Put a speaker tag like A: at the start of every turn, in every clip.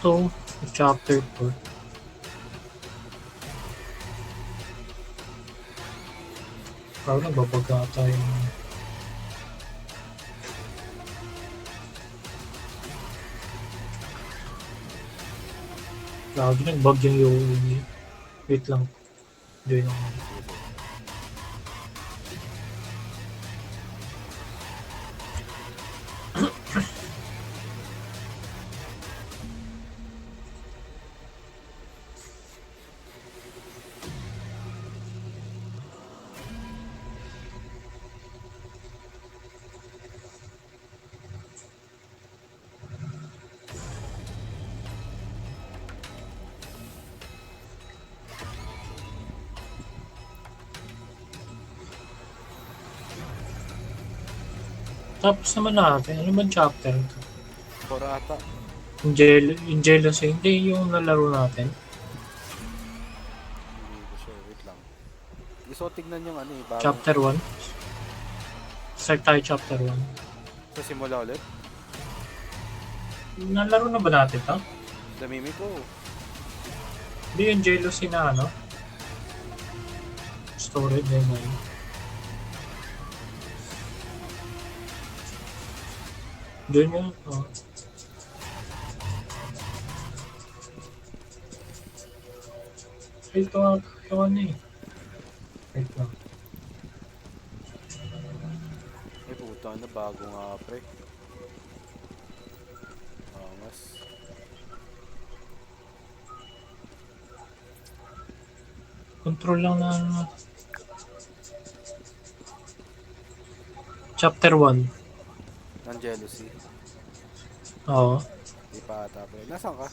A: to chapter 4. Parang nagbabaga tayo. Lagi nagbag yung UI. Wait lang. Hindi lang.
B: Sige, sige.
A: Tapos naman natin. Ano ba chapter ito?
B: 4 ata.
A: Angelos, hindi yung nalaro natin.
B: Hindi ko sure. Wait lang. Gusto ko tignan yung ano eh. Bagong...
A: Chapter 1. Start tayo chapter 1.
B: Sa simula ulit.
A: Nalaro na ba natin to?
B: Damimi ko.
A: Hindi yung jealousy na ano? Story din na yun. Doon yun. Oh. Ito nga yung ano eh. Wait lang.
B: Ay puta na. Bago nga pre. Mas.
A: Control lang na ano. Chapter 1.
B: Ng jealousy.
A: Oo.
B: Di pa ata pre. Nasaan ka?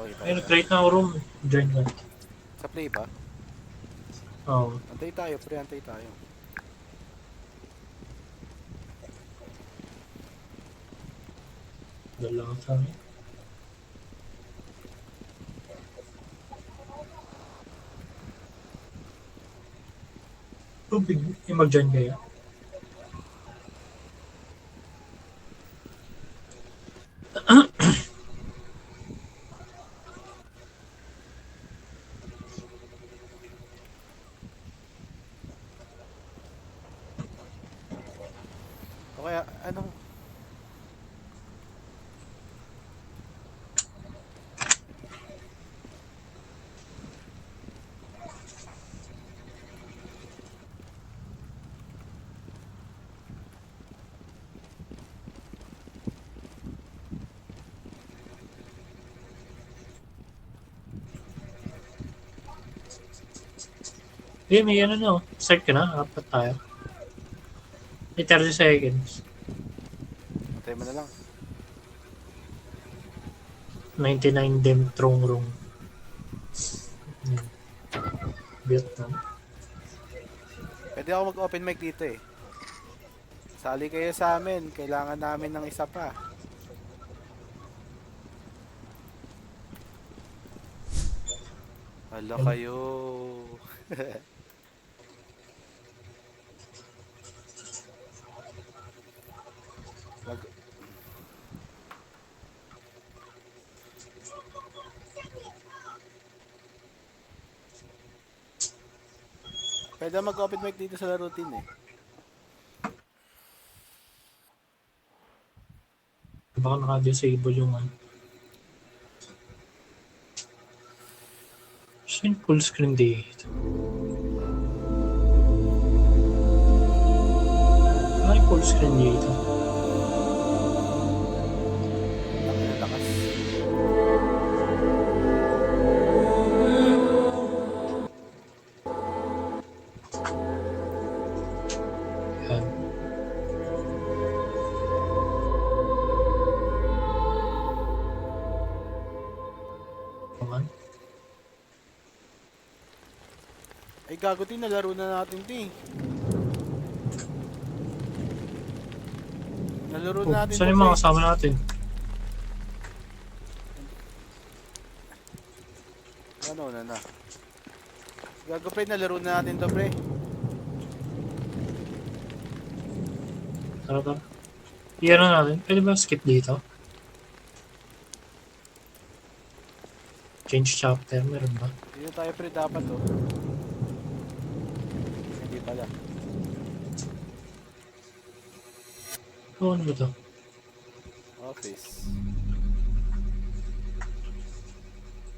B: Okay pa.
A: Ay, nag-create na ako room. Join ka.
B: Sa play ba?
A: Oo.
B: Antay tayo pre. Antay tayo.
A: Dala ka sa amin. Tubig. Mag-join kayo.
B: O kaya anong...
A: Eh, may ano no. Start ka na. Apat tayo. May 30 seconds.
B: Antay mo na lang.
A: 99 dem trong rong. Vietnam.
B: Pwede ako mag-open mic dito eh. Sali kayo sa amin. Kailangan namin ng isa pa. Hala kayo. Mag... Pwede mag-open mic dito sa routine eh.
A: Baka naka-disable yung ano. Saan full screen dito? Ay, full screen dito.
B: Laki ng lakas.
A: Yan. Naman.
B: Ay gago tin, nalaro na natin ti. Nalaro
A: Oh,
B: na natin
A: saan
B: to
A: yung mga
B: pre.
A: kasama natin?
B: Ano na. Gago pre, nalaro na natin to pre.
A: Tara, tara. Iyan na natin. Pwede ba skip dito? Change chapter. Meron ba?
B: Hindi na tayo pre dapat oh. Hindi pala.
A: Oh, ano ba to?
B: Office.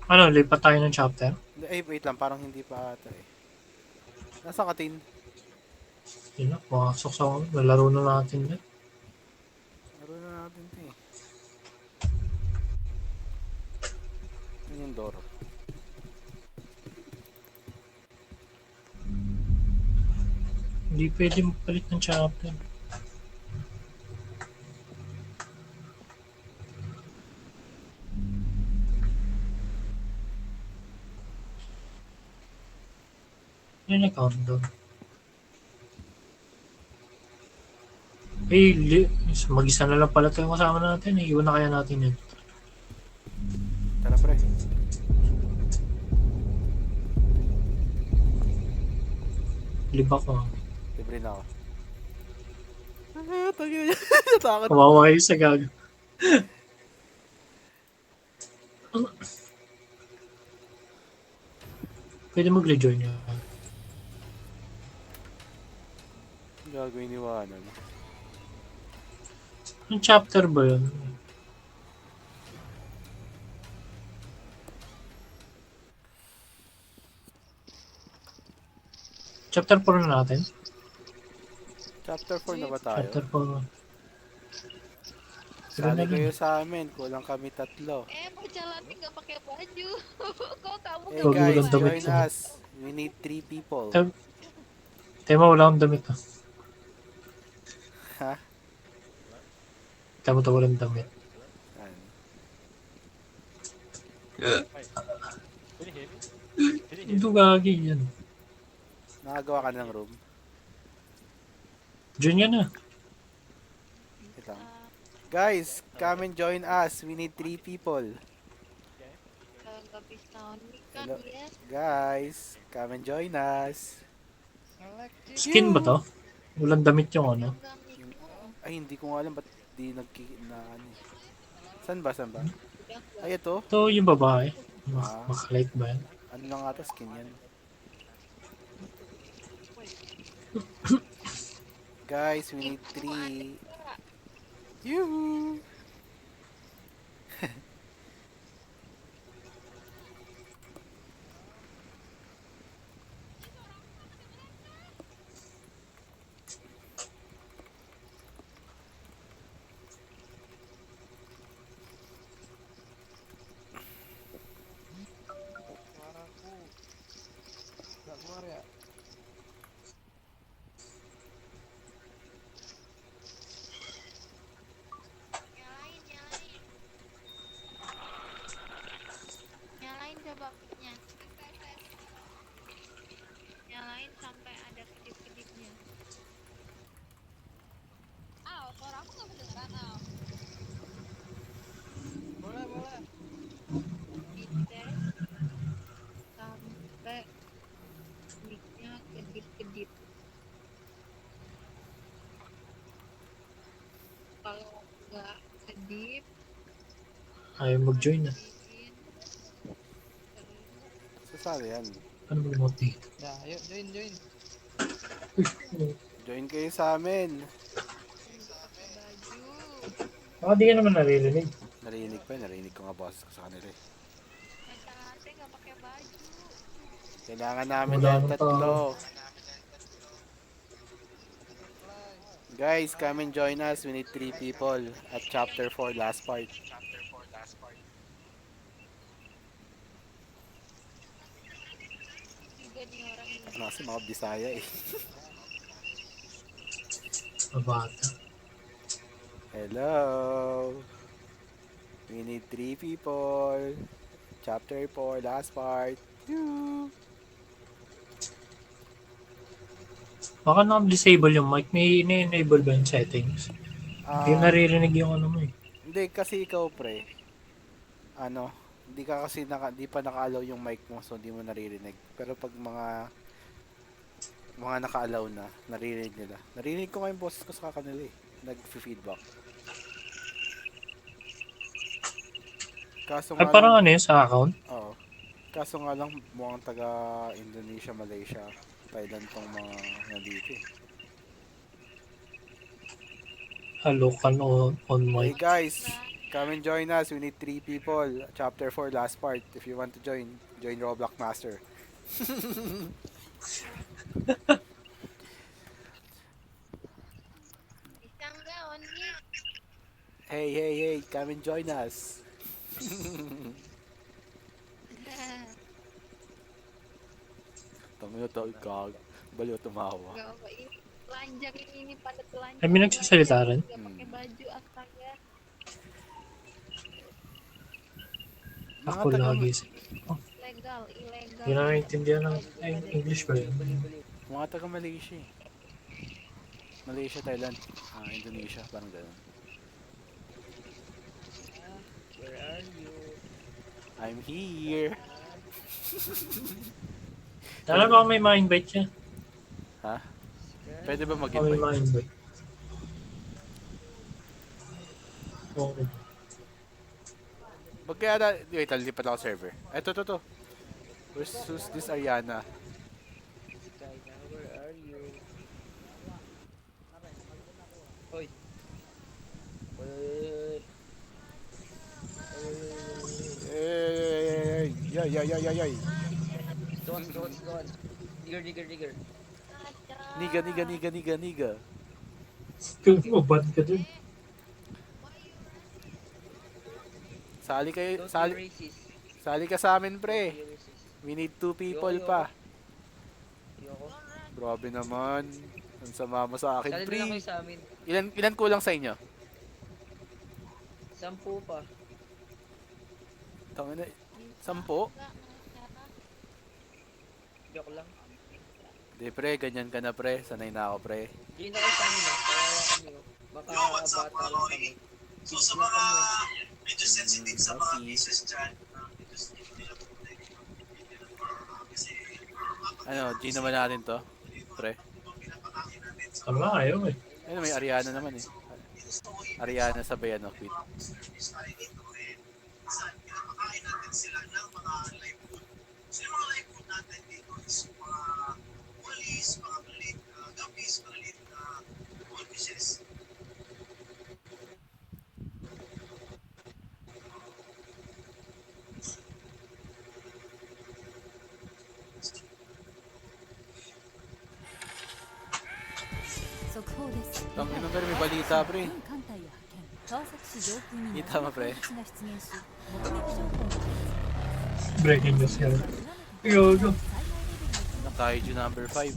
A: Ano, lipat tayo ng chapter?
B: Ay, wait lang. Parang hindi pa ata eh. Nasaan ka, Tin?
A: Yun na, pumasok sa nalaro na natin yan.
B: Laro na natin ito eh. Yun yung door.
A: Hindi pwede mapalit ng chapter. Ano yung countdown? Eh, mag-isa na lang pala tayo kasama natin. Iwan na kaya natin yun.
B: Tara pre.
A: Liba ko.
B: Libre na ako. Tayo niya. Natakot.
A: Kawawa kayo sa gago. Pwede mag-rejoin nyo.
B: Gagawin iwanan.
A: Anong chapter ba yun? Chapter 4 na natin?
B: Chapter 4 na ba tayo?
A: Chapter 4.
B: Sali kayo sa amin. Kulang kami 3.
C: Berjalan nggak pakai baju. Kok kamu
B: Hey
A: Huwag mo
B: guys,
A: lang damit
B: join
A: ko.
B: us. We need 3 people.
A: Tema, wala akong damit ah.
B: Ha?
A: Tama to, walang damit.
B: Ano?
A: Ito gagi yan.
B: Nakagawa ka ng room?
A: Diyan yan ah.
B: Wait lang. Guys, come and join us. We need 3 people.
C: nggak bisa nih kan
B: Hello.
C: ya?
B: Guys, come and join us.
A: Skin ba to? Walang damit yung ano.
C: Nggak nih.
B: Ay, hindi ko nga alam ba't di na ano. Saan ba? Saan ba?
C: Udah nggak.
B: Ay, ito.
A: Ito yung babae.
B: Ah.
A: Makalight ba yan?
B: Ano lang ata skin yan. Guys, we need 3. Yoo!
C: Nyalain, nyalain. Nyalain coba mic-nya. Nyalain sampai ada kedip-kedipnya. Suara aku nggak kedengeran,
B: Boleh.
C: Dites sampai mic-nya kedip-kedip. Kalau nggak kedip,
A: Ayaw mag-join ah.
C: matiin.
B: Sasali yan.
A: Ano ba yung dito?
D: Nah, ayo join.
B: Join kayo sa amin.
C: Baju.
A: Baka di ka naman naririnig.
B: Narinig ko nga boss ko sa kanila eh.
C: Ate nggak pakai baju.
B: Kailangan namin
A: Wala
B: ng
A: nang
B: 3. Guys, come and join us. We need 3 people at chapter 4 last part.
C: Juga nih orang ini.
B: Ano kasi mga Bisaya eh.
A: Mabata.
B: Hello. We need 3 people. Chapter 4 last part. Yoo.
A: Baka naka-disable yung mic. May ini-enable ba yung settings? Hindi
B: Ah,
A: naririnig yung ano mo eh.
B: hindi kasi ikaw pre. Ano, hindi ka kasi di pa naka-allow yung mic mo so hindi mo naririnig. Pero pag mga naka-allow na, naririnig nila. Narinig ko nga yung boses ko sa kanila eh. nag-feedback. Kaso
A: Ay,
B: nga
A: parang
B: lang,
A: ano yun sa account?
B: oo. Kaso nga lang mukhang taga Indonesia, Malaysia, Thailand tong mga nandito eh.
A: Halokan on
B: Hey
A: mic.
B: guys, come and join us. We need 3 people. Chapter 4, last part. If you want to join Roblox Master.
C: Isang gaon ni.
B: Hey, come and join us. Tangina to, kag. Baliw tumawa.
C: Gawa ba ini? Telanjang ini pada telanjang.
A: Ay, may nagsasalita rin?
C: Gak pakai baju astaga.
B: Mga
A: Ako
B: taga,
A: lagi.
C: Legal, ilegal.
A: Hindi na naintindihan ng ay, English ba yun?
B: mga taga Malaysia eh. Malaysia, Thailand, Indonesia, parang gano'n.
D: Where are you?
B: I'm here.
A: Alam mo kung may ma-invite siya?
B: Ha? Pwede ba
A: Kung may
B: mag-invite?
A: ma-invite. Oo.
B: Wag kaya na, wait, lilipat ako server. Eto, to. Who's this Ariana?
D: Skyna, where are you? Hoy.
B: Hey, yay.
D: Don't. Digger.
B: Niga.
A: Kung mabad ka dun.
B: Sali kayo,
D: Don't
B: sali,
D: be racist.
B: sali ka sa amin,
D: Don't
B: pre.
D: be racist.
B: We need 2 people pa.
D: Ayoko.
B: Grabe naman. Ang sama mo sa akin,
D: Sali na
B: pre.
D: lang kayo sa amin.
B: Ilan kulang sa inyo?
D: 10 pa.
B: Tangina, 10?
D: Joke lang.
B: Di, pre, ganyan ka na, pre. Sanay na ako, pre.
D: Join na kayo sa amin ah. Kawawa kami oh. Baka bata lang kami. Kids lang kami.
E: Medyo sensitive sa mga cases dyan. Medyo sensitive nila po. Kasi,
B: Ano, G naman natin to, pre.
E: pinapakaki natin sa
A: Tama, ayaw eh.
B: Ayun, may Ariana naman eh. Ariana sabay ano, quit.
E: service tayo dito eh. Minsan, pinapakain natin sila ng mga live food. So, yung mga live food natin dito is yung mga walis, mga maliit na guppies, maliit na goldfishes.
B: Tangina, pero may balita, pre.
F: 軍艦隊を派遣川崎市上空に
B: Kita mo, pre.
F: 基地が出現し目撃情報が
A: Breaking news yan. Yogo.
B: Kaiju number 5.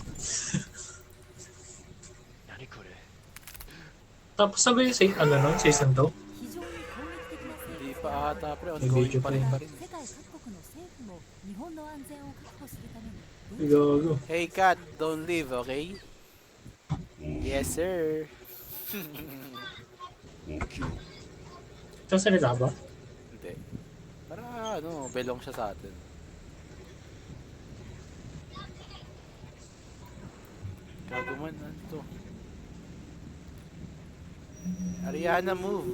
A: Tapos na ba yung ano nun, season 2?
F: 非常に攻撃的な勢
B: Hindi
F: 力
B: pa ata, pre.
A: May
B: Ongoing
A: video
B: pa
A: pa
B: rin
A: rin.
B: pa rin.
F: 世界各国の政府も日本の安全を確保するために
A: Yogo.
B: Hey, cat, don't leave, okay? Yes, sir.
A: Sasalita ba?
B: Hindi. Para ano, belong siya sa atin. Gaguman, ano to? Ariana, move.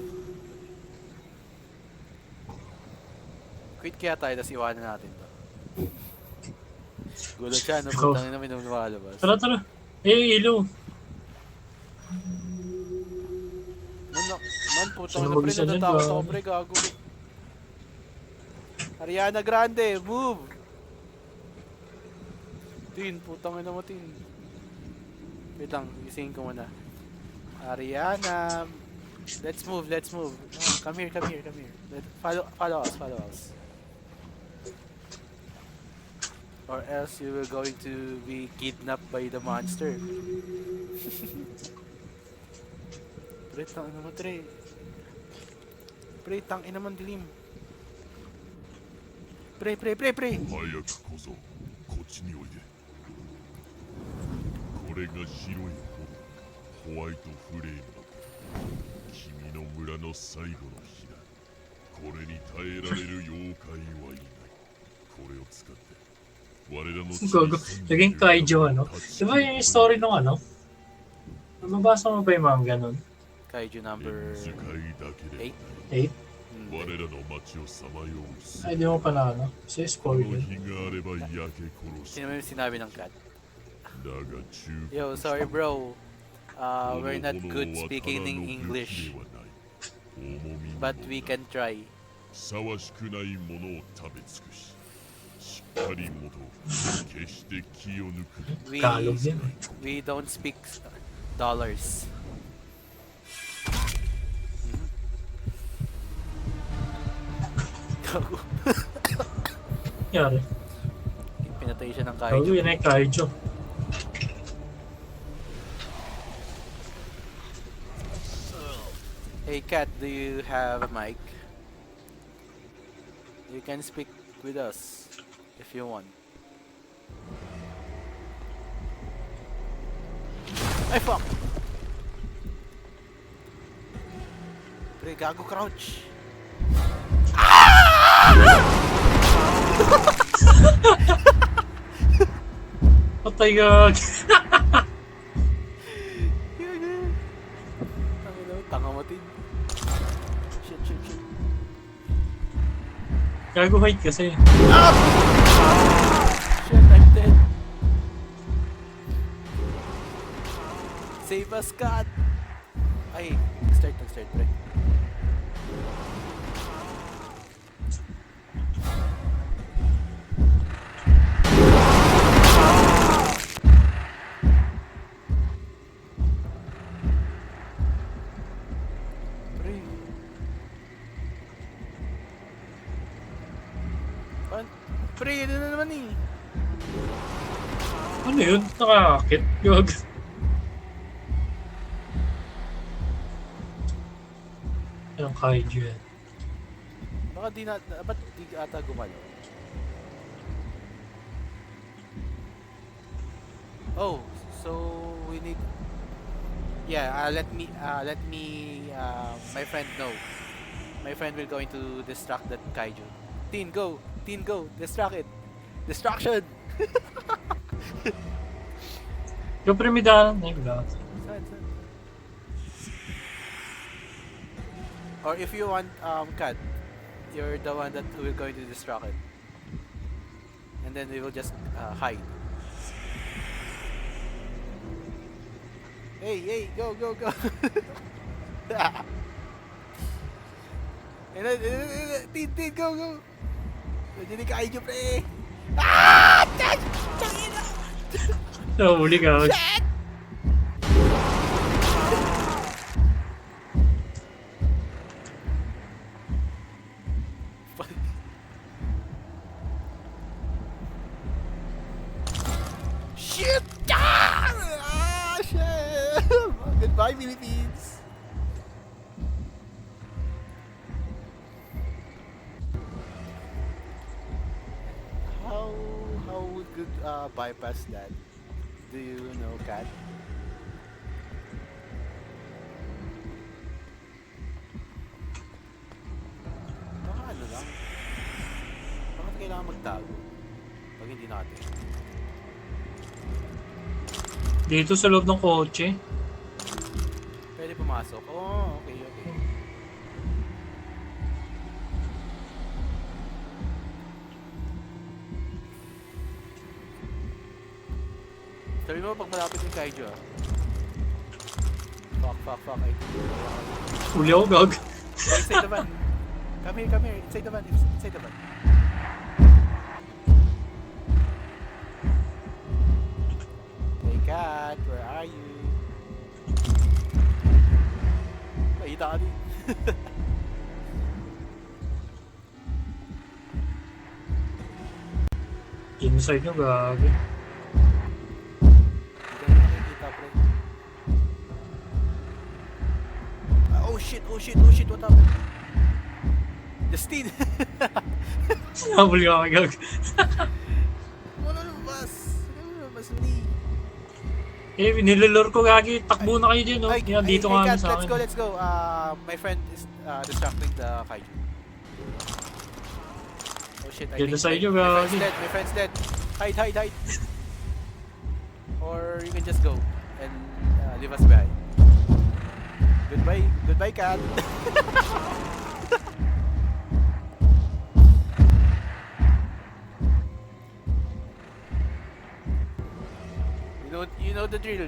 B: Quit kaya tayo, tapos iwanan natin to. Gulat siya, no? Putangin namin nung lumalabas.
A: Tara. Eh, ilaw.
B: Man, putang
A: Sino
B: na pre,
A: mag-isa dyan,
B: natatakot
A: ba?
B: ako pre, gago. Ariana Grande, move! Tin, putang na mo, Tin. Wait lang, gisingin ko muna. Ariana, let's move. No, come here. Follow us. Or else you will going to be kidnapped by the monster. Pre, tang ina mo, Tre. Pre, tang ina mo, dilim. Pre.
G: 早くこそこっちにおいでこれが白い炎ホワイトフレーム君の村の最後の日だこれに耐えられる妖怪はいないこれを使って我らの
A: Gogo. Naging kaiju, ano? Di ba yung story nung ano? Nababasa mo ba yung mga ganun?
B: Kaiju number
G: 使いだけで
B: 8?
A: 8?
B: うん
G: 我らの町をさまようす
A: Ay, di mo pa na ano. Kasi
G: この
A: spoiler.
G: 日があれば焼け殺す
B: Sino mo yung sinabi ng cat?
G: だが中
B: Yo, sorry bro.
G: この
B: We're not
G: 炎
B: good
G: は
B: speaking
G: ただ
B: in
G: の武
B: English.
G: 器ではない重みに
B: But
G: も
B: we can try.
G: ふさわしくないものを食べ尽くししっかり元決して気を抜く
B: We,
A: Tagalog yan eh.
B: we don't speak dollars. Gago.
A: Yari.
B: Pinatay siya ng
A: Kaiju.
B: kaiju.
A: Yun ay kaiju.
B: Hey cat, do you have a mic? You can speak with us if you want. Ay fuck! Pre, gago crouch!
A: Patay gag.
B: Tanga mo tin. Shit, shit, shit.
A: Gago height kasi.
B: Shit, I'm dead. Save us, cat! Ay, nag-start, pre. Pre. Pre, ano na naman eh?
A: Ano yun? Nakakakit. Gag. Yung kaiju yan.
B: Baka di na, ba't di ata gumano? Oh, so we need, yeah, let me, my friend know. My friend will going to distract that kaiju. Teen, go, distract it. Distraction!
A: Yung primidahan na yung lahat.
B: Saan? Or if you want, cat, you're the one that will going to distract it. And then we will just hide. Hey, go! And then, Teen, go! Nandiyan ni kaiju, pre! Ah! Tangina!
A: Nahuli ka.
B: Shit! Shit! Ah! Shit! Goodbye, Philippines! How we could bypass that? Do you know, Kat? Baka ano lang? Bakit kailangan magtago? Pag hindi natin.
A: Dito sa loob ng kotse.
B: Pwede pumasok? Oh, okay. Sabi mo pag malapit yung kaiju ah. Fuck.
A: Huli ako gag.
B: Inside the van. Come here. Inside the van. Hey cat, where are you? Nakita ka din.
A: Inside nyo gag.
B: Hindi ka nakikita, pre. Oh shit, what happened? Justine!
A: Nahuli ka gag.
B: Wala lumabas Lee.
A: Eh, nilolor ko gagi. Takbo na kayo dyan, no? Yan, dito nga
B: Kat,
A: sa akin.
B: let's go. My friend is distracting the kaiju. Oh shit, I
A: Yan na
B: think
A: sa inyo,
B: my
A: gagi.
B: friend's dead. Hide. Or you can just go and leave us behind. Goodbye, cat. You know the drill.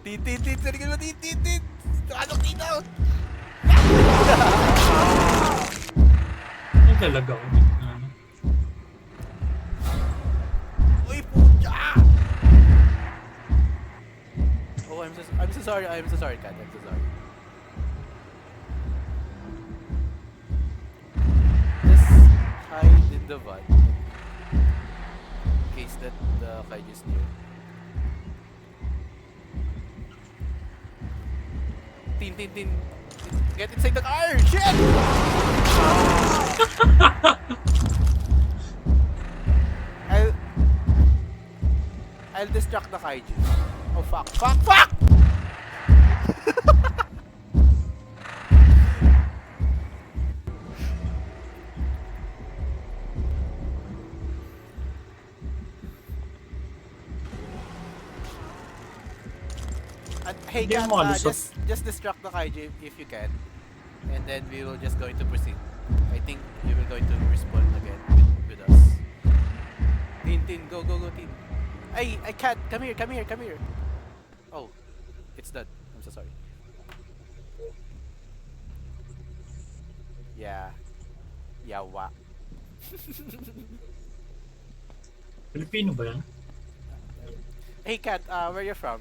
B: Tit. Sarili mo, tit. Nakasok dito.
A: Ay, talaga ako. Ano?
B: Uy, pucha! Oh, I'm so sorry, cat. I'm so sorry. Just hide in the van. In case that the kaiju is near. Tin. Get inside the car! Shit! I'll distract the kaiju. Oh fuck! Hey
A: Hindi
B: cat,
A: mo malusot.
B: just distract the kaiju if you can. And then we will just going to proceed. I think we will going to respawn again with us. Tin, go, Tin. Hey, cat, come here. Oh, it's done. I'm so sorry. Yeah. Yawa.
A: Pilipino ba yan?
B: Hey cat, where you from?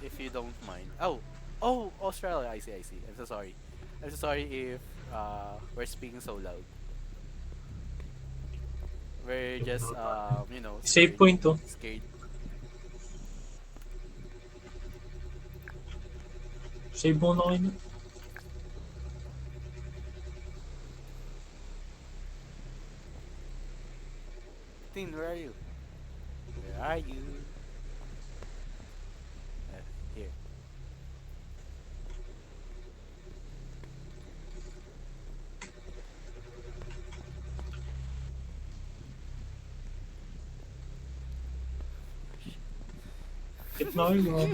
B: If you don't mind. Oh, Australia. I see. I'm so sorry if we're speaking so loud. We're just
A: Save point to.
B: scared.
A: Save mo na kayo.
B: Tin, where are you? Here.
A: Kit na kayo.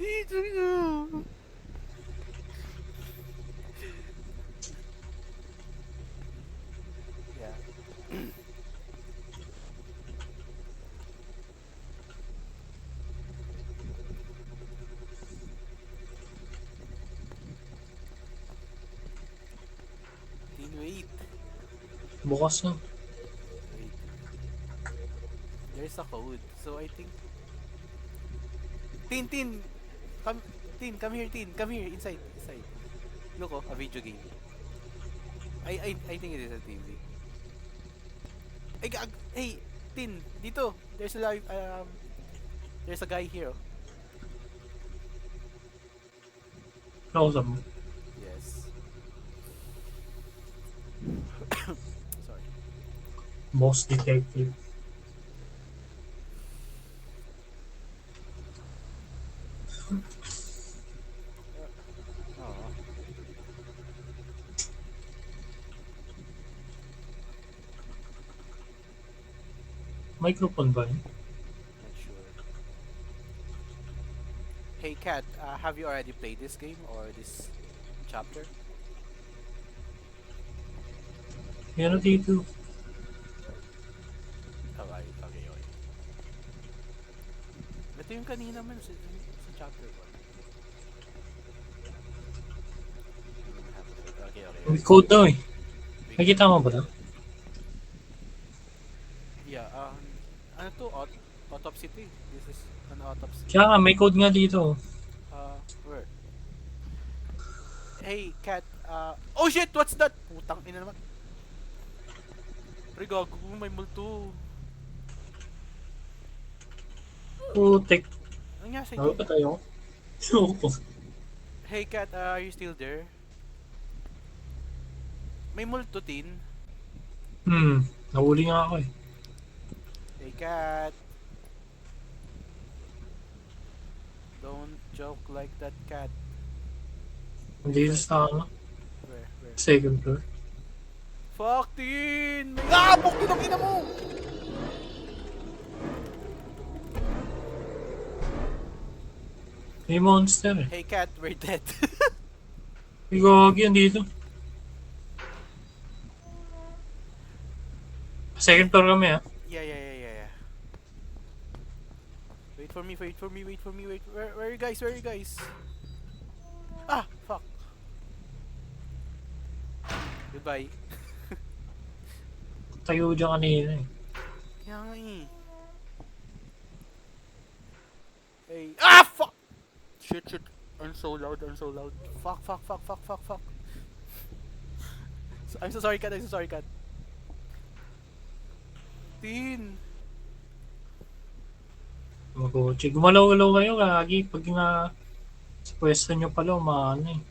B: Yeah. Tin, wait.
A: Bukas na.
B: Wait. There's a code, so I think. Tin, come here, inside. Look, a video game. I think it is a TV. Hey, Tin, dito. There's a guy here.
A: Nakausap mo.
B: Yes. Sorry.
A: Boss detective.
B: Oh.
A: Microphone ba yun?
B: Not sure. Hey Kat, have you already played this game or this chapter?
A: Yan na dito.
B: Okay. Ito yung kanina man sa chapter 1. Okay.
A: May code daw eh. Nakikita mo ba daw?
B: Yeah, ano to? Autopsy to eh. This is an autopsy.
A: Kaya nga, may code nga dito.
B: Where? Hey, Kat, oh shit! What's that? Putang ina naman. Pre, gago, may multo.
A: Putek.
B: Ano nga sa
A: Ano pa tayo? Suko.
B: Hey Kat, are you still there? May multo, Tin.
A: Nahuli nga ako eh.
B: Hey Kat. Don't joke like that, Kat.
A: Nandito sa ano?
B: Where?
A: Second floor.
B: Fuck, Tin! May abok din ang ina mo!
A: May monster eh.
B: Hey cat, we're dead.
A: May gagi yan dito. Second floor kami ah.
B: Yeah. Wait for me. Where are you guys? Ah, fuck. Goodbye.
A: Tayo dyan kanina eh.
B: Kaya nga eh. Hey. Ah, fuck! Shit. I'm so loud. Fuck. I'm so sorry, cat. Tin.
A: Magkotse. Gumalaw-galaw kayo gagi. Pag nga sa pwesto nyo pala, umaano eh.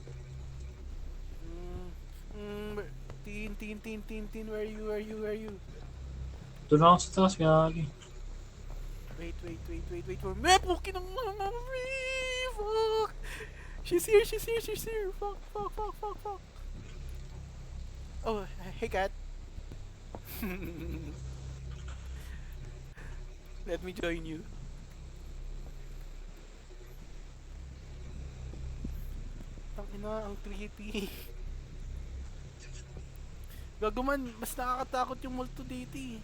B: Tin. Where are you?
A: Doon ako sa taas gagi.
B: Wait for me. Pukin ng mama me. Fuck. She's here. Fuck. Oh, hey cat. Let me join you. Tangina, ang creepy. Gago man, mas nakakatakot yung multo dito eh.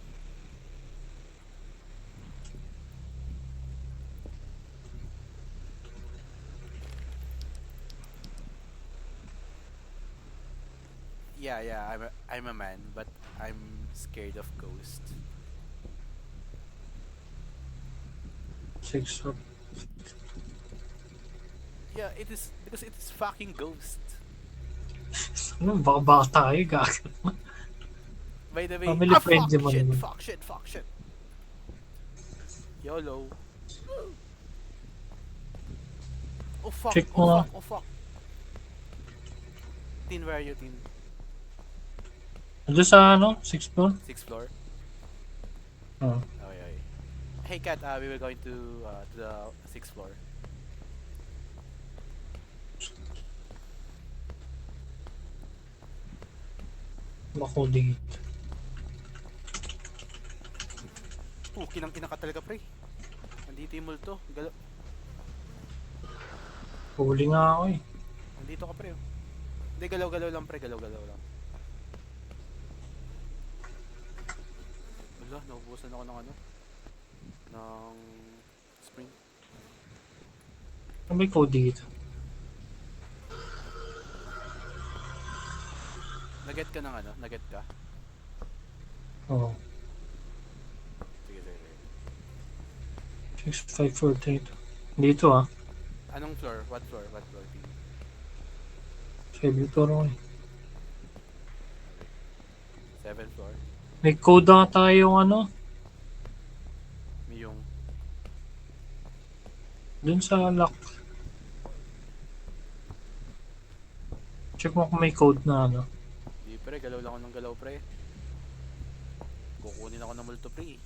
B: Yeah, I'm a man, but I'm scared of ghosts.
A: 6 floor.
B: Yeah, it is because it is fucking ghost.
A: Ano, baka tayo gagi.
B: By the way,
A: Family friendly mo naman.
B: fuck shit. YOLO. Oh fuck,
A: Check mo.
B: oh fuck. Tin, where are you, Tin?
A: Doon sa ano, 6th floor?
B: 6th floor?
A: Oo.
B: Oh, yeah. Hey cat, we were going to the 6th floor.
A: Bako dito.
B: Kinang-ina ka talaga, pre. Nandito yung multo.
A: Huli nga ako eh.
B: Nandito ka, pre. Hindi, galaw-galaw lang, pre. Galaw-galaw lang. Wala, naubusan ako ng ano. Ng spring.
A: Ano may code dito?
B: Naget ka ng ano? Naget ka?
A: Oo.
B: Sige.
A: 6548. Dito ah.
B: Anong floor? What floor? Team?
A: 7th floor ako eh.
B: 7th floor?
A: May code na tayong ano.
B: May yung...
A: Dun sa lock. Check mo kung may code na ano.
B: Di, pre. Galaw lang ako ng galaw, pre. Kukunin ako ng multo, pre.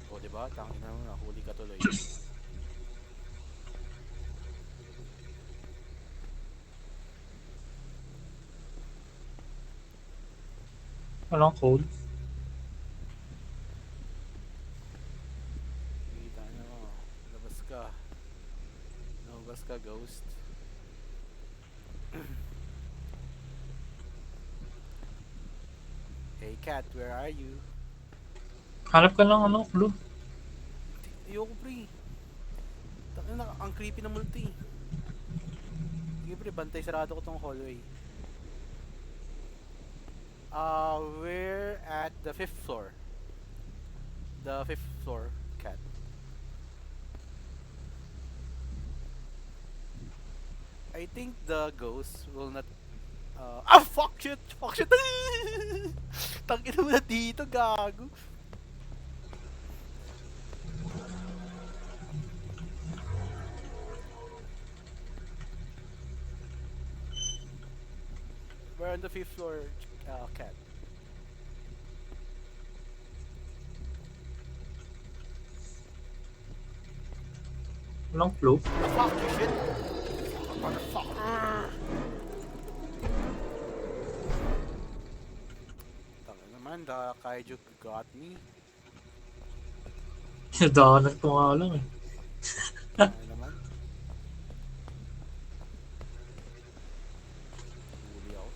B: O, diba? Tangin na mo na. Huli ka tuloy.
A: Walang code.
B: Kita nyo. Labas ka, ghost. Hey cat, where are you?
A: Hanap ka ng ano, clue.
B: Ayoko, pre. Tangina, ang creepy ng multi. Sige, pre, bantay sarado ko tong hallway. We're at the 5th floor. The 5th floor, cat. I think the ghost will not... fuck shit! Tangina mo na dito, gago. We're on the 5th floor, cat.
A: Walang clue.
B: Fuck you, shit! Motherfucker! Tangina naman, the kaiju got me.
A: Daanan ko nga lang eh.
B: Ano naman? Huli ako.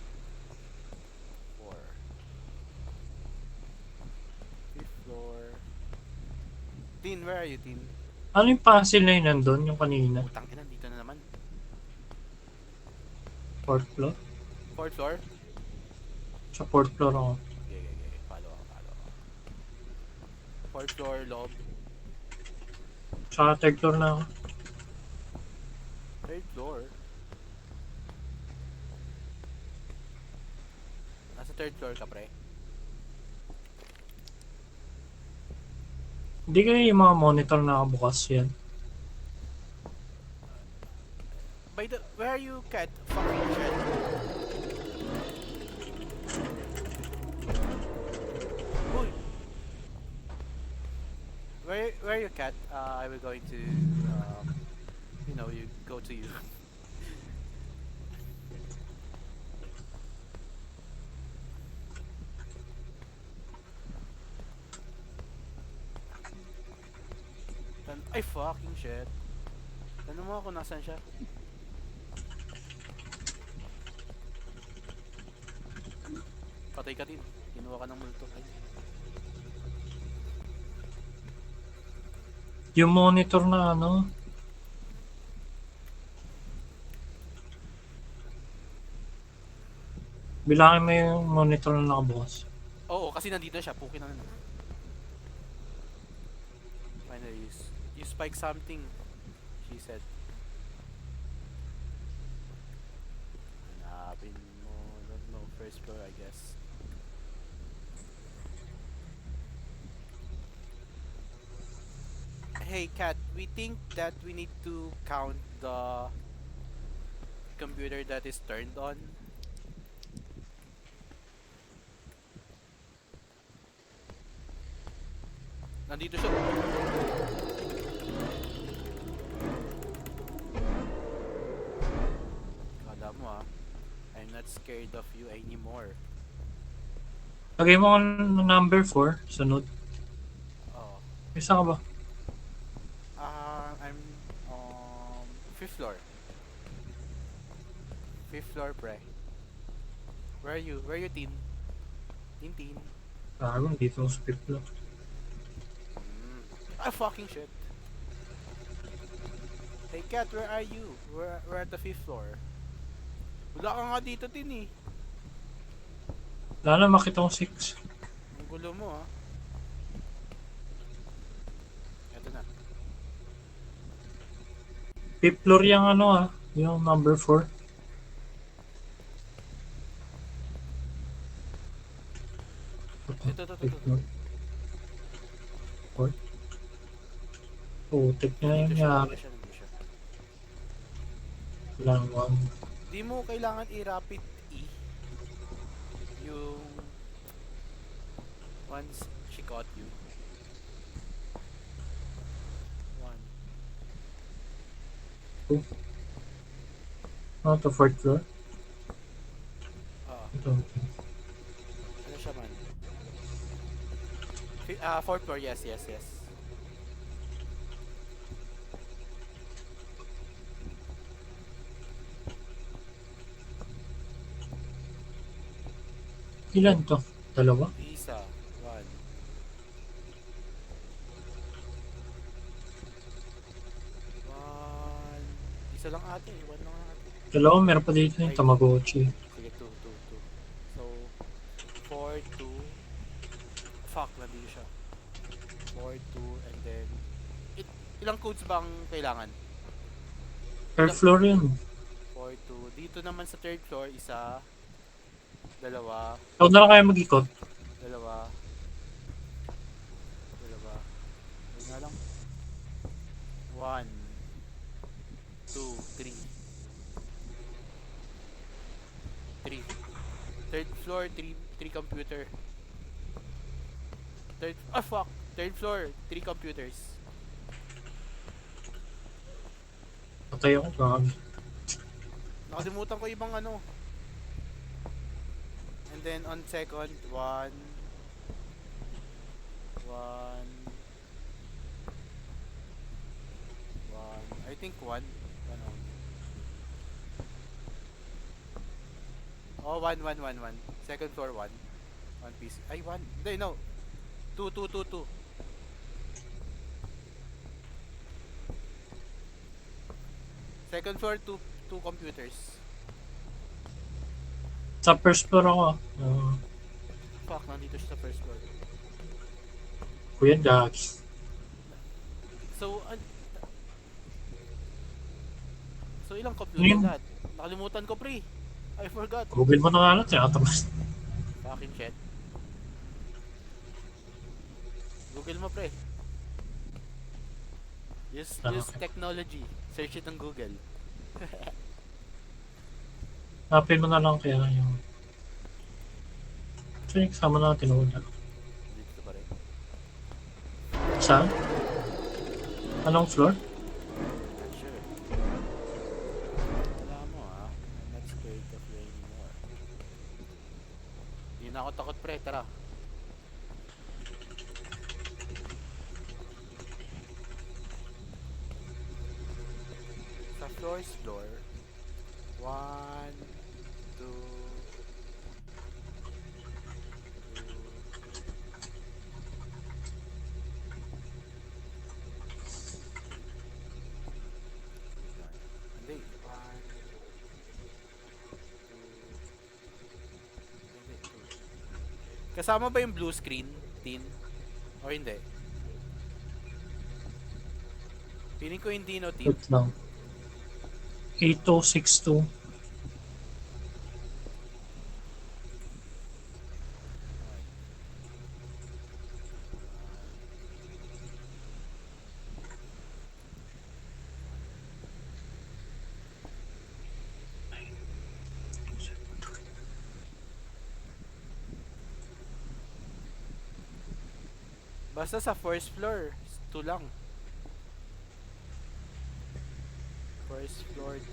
B: 4. 5th floor. Tin, where are you, Tin?
A: Ano yung puzzle na yun nandun, yung kanina?
B: Utang ina, dito na naman.
A: 4th floor?
B: 4th floor?
A: Sa 4th floor ako.
B: Okay. Follow ako. 4th floor, loob.
A: Sa 3rd floor na ako.
B: 3rd floor? Nasa 3rd floor ka, pre?
A: Hindi kayo yung mga monitor na nakabukas yan.
B: Where are you, cat? Fucking shit. Uy! Where are you, cat? I will going to, you go to you. Ay, fucking shit. Tanong mo ako nasan siya. Patay ka din. Kinuha ka ng multo. Ay.
A: Yung monitor na ano, bilangin mo yung monitor na nakabukas.
B: Oo, kasi nandito na siya. Pukin na nun. Finally, you spike something, she said. Hanapin mo, don't know, first floor, I guess. Hey, Kat, we think that we need to count the computer that is turned on. Nandito siya. Kala mo I'm not scared of you anymore.
A: Lagay mo ang number 4, sunod.
B: Oh.
A: Isa ka ba?
B: I'm 5th floor. 5th floor, pre. Where are you? Where are you, Tin? Tin.
A: Parang dito sa 5th floor.
B: Ah, fucking shit. Hey, Kat, where are you? We're at the 5th floor. Wala ka nga dito, Tin, eh.
A: Wala na, makita ko 6.
B: Ang gulo mo, Eto na.
A: 5th floor yung ano yung number 4.
B: Ito.
A: 5th floor. 4th. Putik na yung nangyari.
B: Nandito siya.
A: Lang 1.
B: Di mo kailangan i-rapid E. Yung once she caught you. 1.
A: Ano to, 4th floor? Ito.
B: Ano siya man? 4th floor, yes.
A: Ilan to? Dalawa?
B: Isa. 1. Isa lang ate. 1 lang ate.
A: Dalawa, meron pa dito yung Tamagotchi.
B: Sige, 2. So, 4, 2. Fuck, nandito siya. 4, 2, and then... Ilang codes ba ang kailangan?
A: 3rd floor yun.
B: 4, 2. Dito naman sa 3rd floor, isa. 2.
A: Ikaw na lang kaya mag-ikot.
B: 2. Yun nga lang. 1, 2, 3. 3. 3rd floor, 3 computer. Fuck! 3rd floor, 3 computers.
A: Patay ako, grabe.
B: Nakalimutan ko ibang ano. And then on second, 1, 1, think one. One only. Oh, one. Second floor, one. One piece. Ay, one. Hindi, no. Two. Second floor, two computers.
A: Sa first floor ako.
B: Fuck, nandito siya sa first floor.
A: Kuya, gagi.
B: So, so ilang computer
A: Yun.
B: lahat? Nakalimutan ko, pre. I forgot.
A: Google mo na nga lang, tinatabas.
B: Fucking shit. Google mo, pre. Use
A: Okay.
B: technology. Search it on Google.
A: Napin mo na lang kaya yung... Ito yung kasama natin una.
B: Dito pa rin.
A: Saan? Anong floor?
B: Not sure. Wala mo, ah. I'm not scared of you anymore. Hindi na ako takot, pre. Tara. Sa first floor, 1, 2, 2. Hindi, 1, 2, hindi, 2. Kasama ba yung blue screen, Tin? O hindi? Feeling ko hindi, no, Tin?
A: Wait lang. 8262.
B: Basta sa first floor, 2 lang. First floor, 2.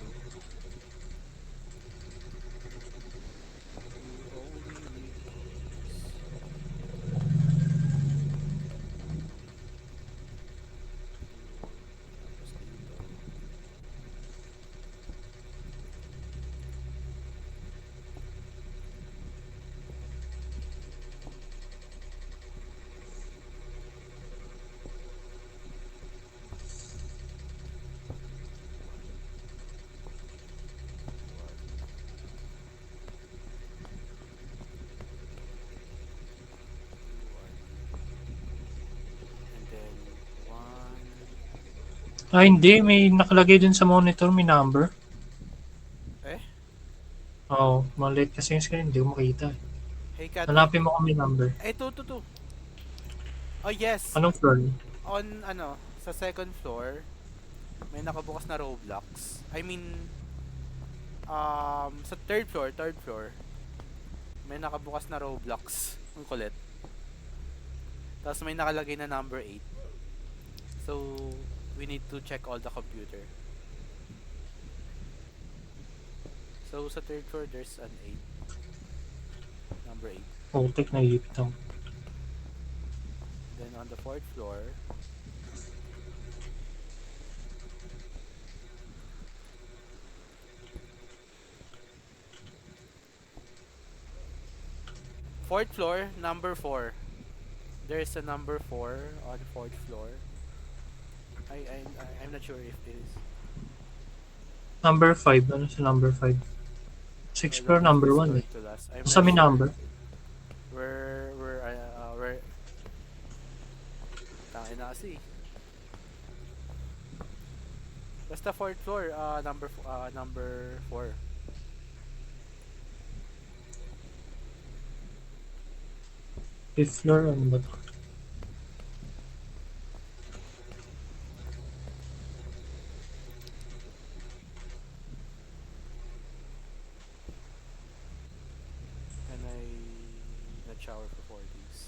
B: And then 1.
A: Ah, hindi. May nakalagay dun sa monitor, may number.
B: Eh?
A: Oo, maliit kasi yung screen. Hindi ko makita.
B: Hey, Kat.
A: Hanapin mo kami number.
B: Eh, 2. Oh, yes.
A: Anong floor?
B: On, sa second floor, may nakabukas na Roblox. I mean, sa third floor, may nakabukas na Roblox. Ang kulit. Tapos may nakalagay na number 8. So, we need to check all the computer. So, sa third floor, there's an 8. Number 8.
A: Putik na ipit ako.
B: Then on the fourth floor, number 4. There's a number 4 on fourth floor. I'm not sure if it is.
A: Number 5. Ano sa number 5? 6 floor, number 1 eh. Sa may number.
B: Where tangin na kasi. Basta fourth floor, number 4.
A: Fifth floor, ano ba to?
B: Can I not shower for 4 days?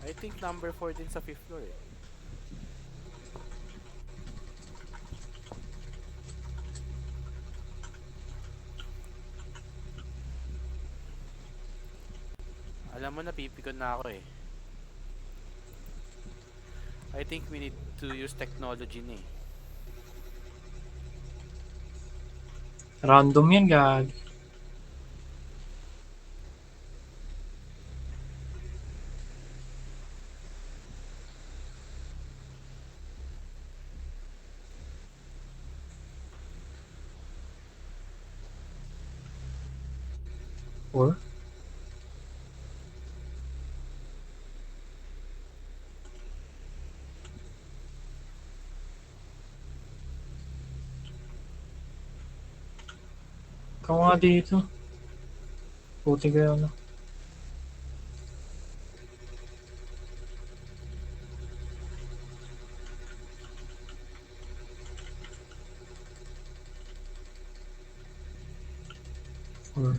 B: I think number 4 din sa 5th floor eh. Alam mo, napipikon na ako eh. I think we need to use technology na eh.
A: Random yan, gag. Or? Ikaw nga dito. Puti kayo na. Or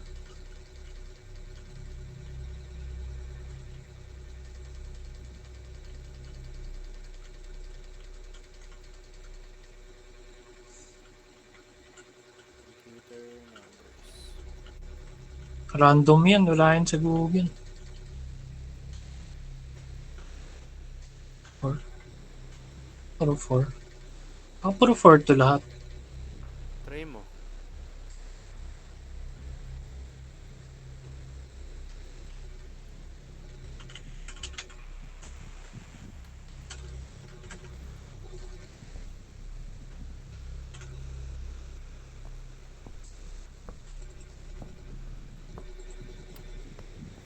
B: Computer numbers.
A: random yan, wala yan sa Google. Or? Puro 4. Ah, puro 4 to lahat.
B: Try mo.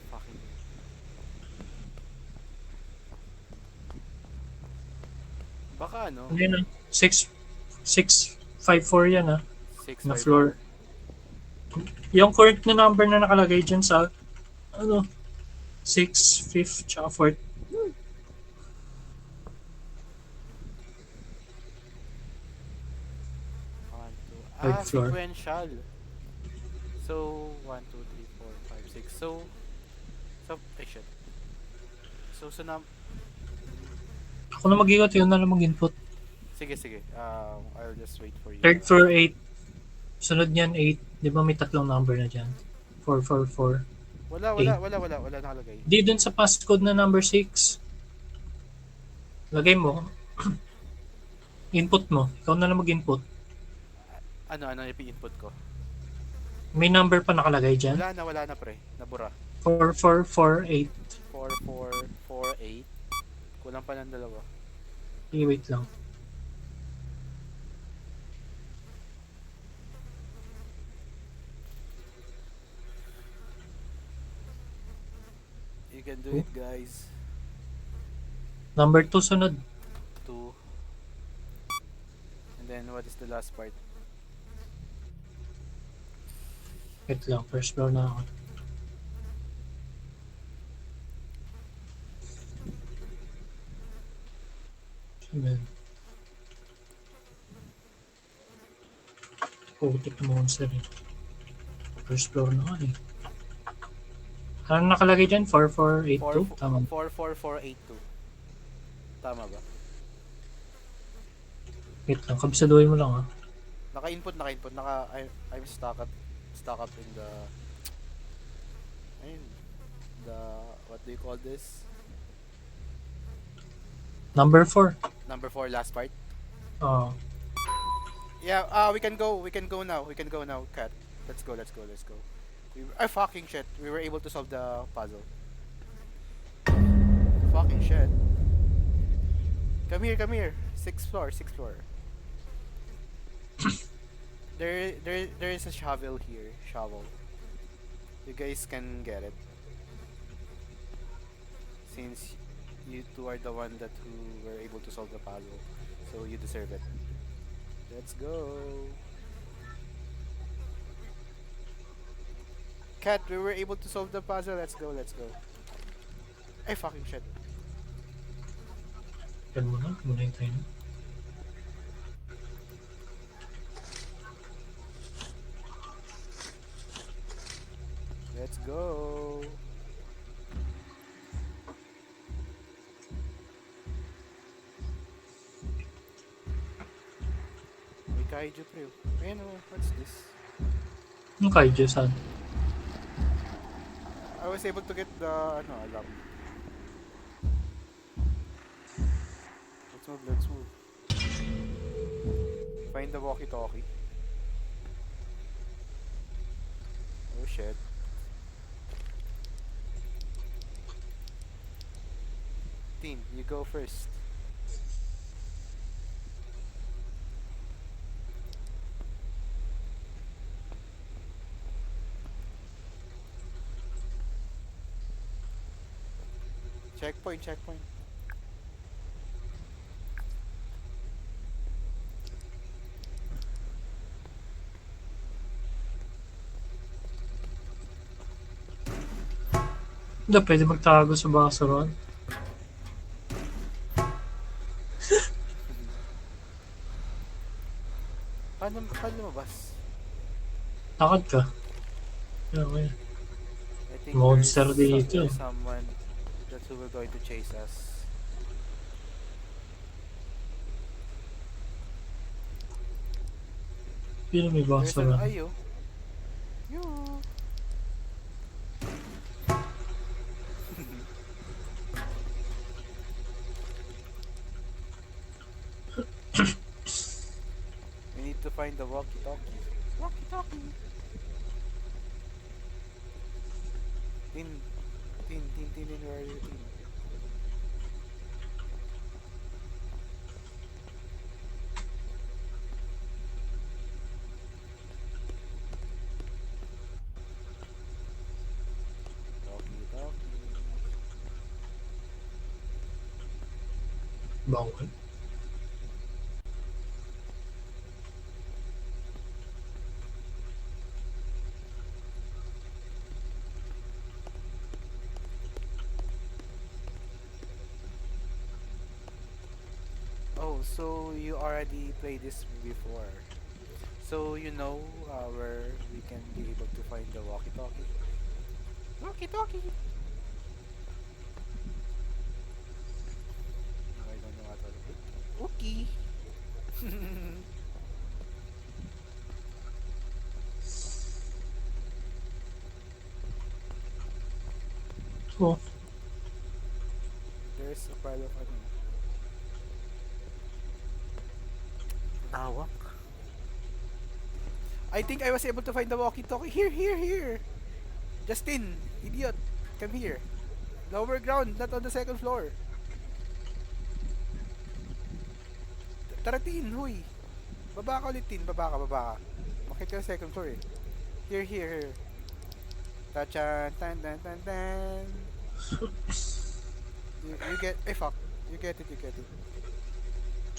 B: Fucking. Baka ano?
A: Ano yun ah? 654 yan ah.
B: 6,
A: Na
B: 5,
A: floor. Yung current na number na nakalagay dyan sa ano 6, 5th, tsaka 4th.
B: 1, 2.
A: Third floor.
B: Sequential. So, 1, 2, 3, 4, 5, 6. So, ay shit. So,
A: Ako na mag-igot, yun na lang mag-input.
B: sige. I'll just wait for you.
A: Third floor 8. Sunod niyan 8. Di ba may tatlong number na dyan? 444.
B: Wala nakalagay.
A: Di dun sa passcode na number 6. Lagay mo. Input mo. Ikaw na lang mag-input.
B: Ano yung input ko?
A: May number pa nakalagay dyan.
B: Wala na pre. Nabura.
A: 4448.
B: 4448. Kulang pa ng dalawa.
A: Sige, wait lang.
B: You can do it, guys.
A: Number 2 sunod.
B: 2. And then what is the last part?
A: Wait lang. First floor na ako. Seven. Putik mo ang sir. First floor na ako eh. Ano nakalagay dyan? 4482? Tama.
B: 44482. Tama ba?
A: Wait lang. Kabisaduhin mo lang ah.
B: Naka-input. I'm stuck up in the ayun, what do you call this?
A: Number 4.
B: Number 4 last part.
A: Oh.
B: Yeah, we can go now. Kat. Let's go. Fucking shit. We were able to solve the puzzle. Fucking shit. Come here. Sixth floor. There is a shovel here. You guys can get it. Since you two are the one who were able to solve the puzzle. So you deserve it. Let's go. Kat, we were able to solve the puzzle. Let's go. Ay, fucking shit.
A: Yan mo na. Muna yung tayo.
B: Let's go. May kaiju pre. Ayun oh, what's this?
A: Yung kaiju saan?
B: I was able to get the alarm. Let's move. Find the walkie-talkie. shed. Tin, you go first. Checkpoint, checkpoint.
A: Hindi, pwede magtago sa basurahan.
B: Paano lumabas?
A: Lakad ka. Okay.
B: I think
A: Monster dito.
B: there's someone that's who will going to chase us.
A: Pero may
B: There's an
A: basurahan.
B: ayo. Yo. We need to find the walkie-talkie. Walkie-talkie. Tin, where are you, Tin? Walkie-talkie.
A: Bawal.
B: Oh, so you already played this before. So you know where we can be able to find the walkie-talkie. Walkie-talkie! I don't know what to do. Okay.
A: Oh,
B: There's a pile of awak. I think I was able to find the walkie-talkie. Here. Justin, idiot, come here. Lower ground, not on the second floor. Tara, Tin, huy. Baba ka ulit, Tin. Baba ka. Makita ka sa second floor eh. Here. Tachan, tan. You get, fuck. You get it.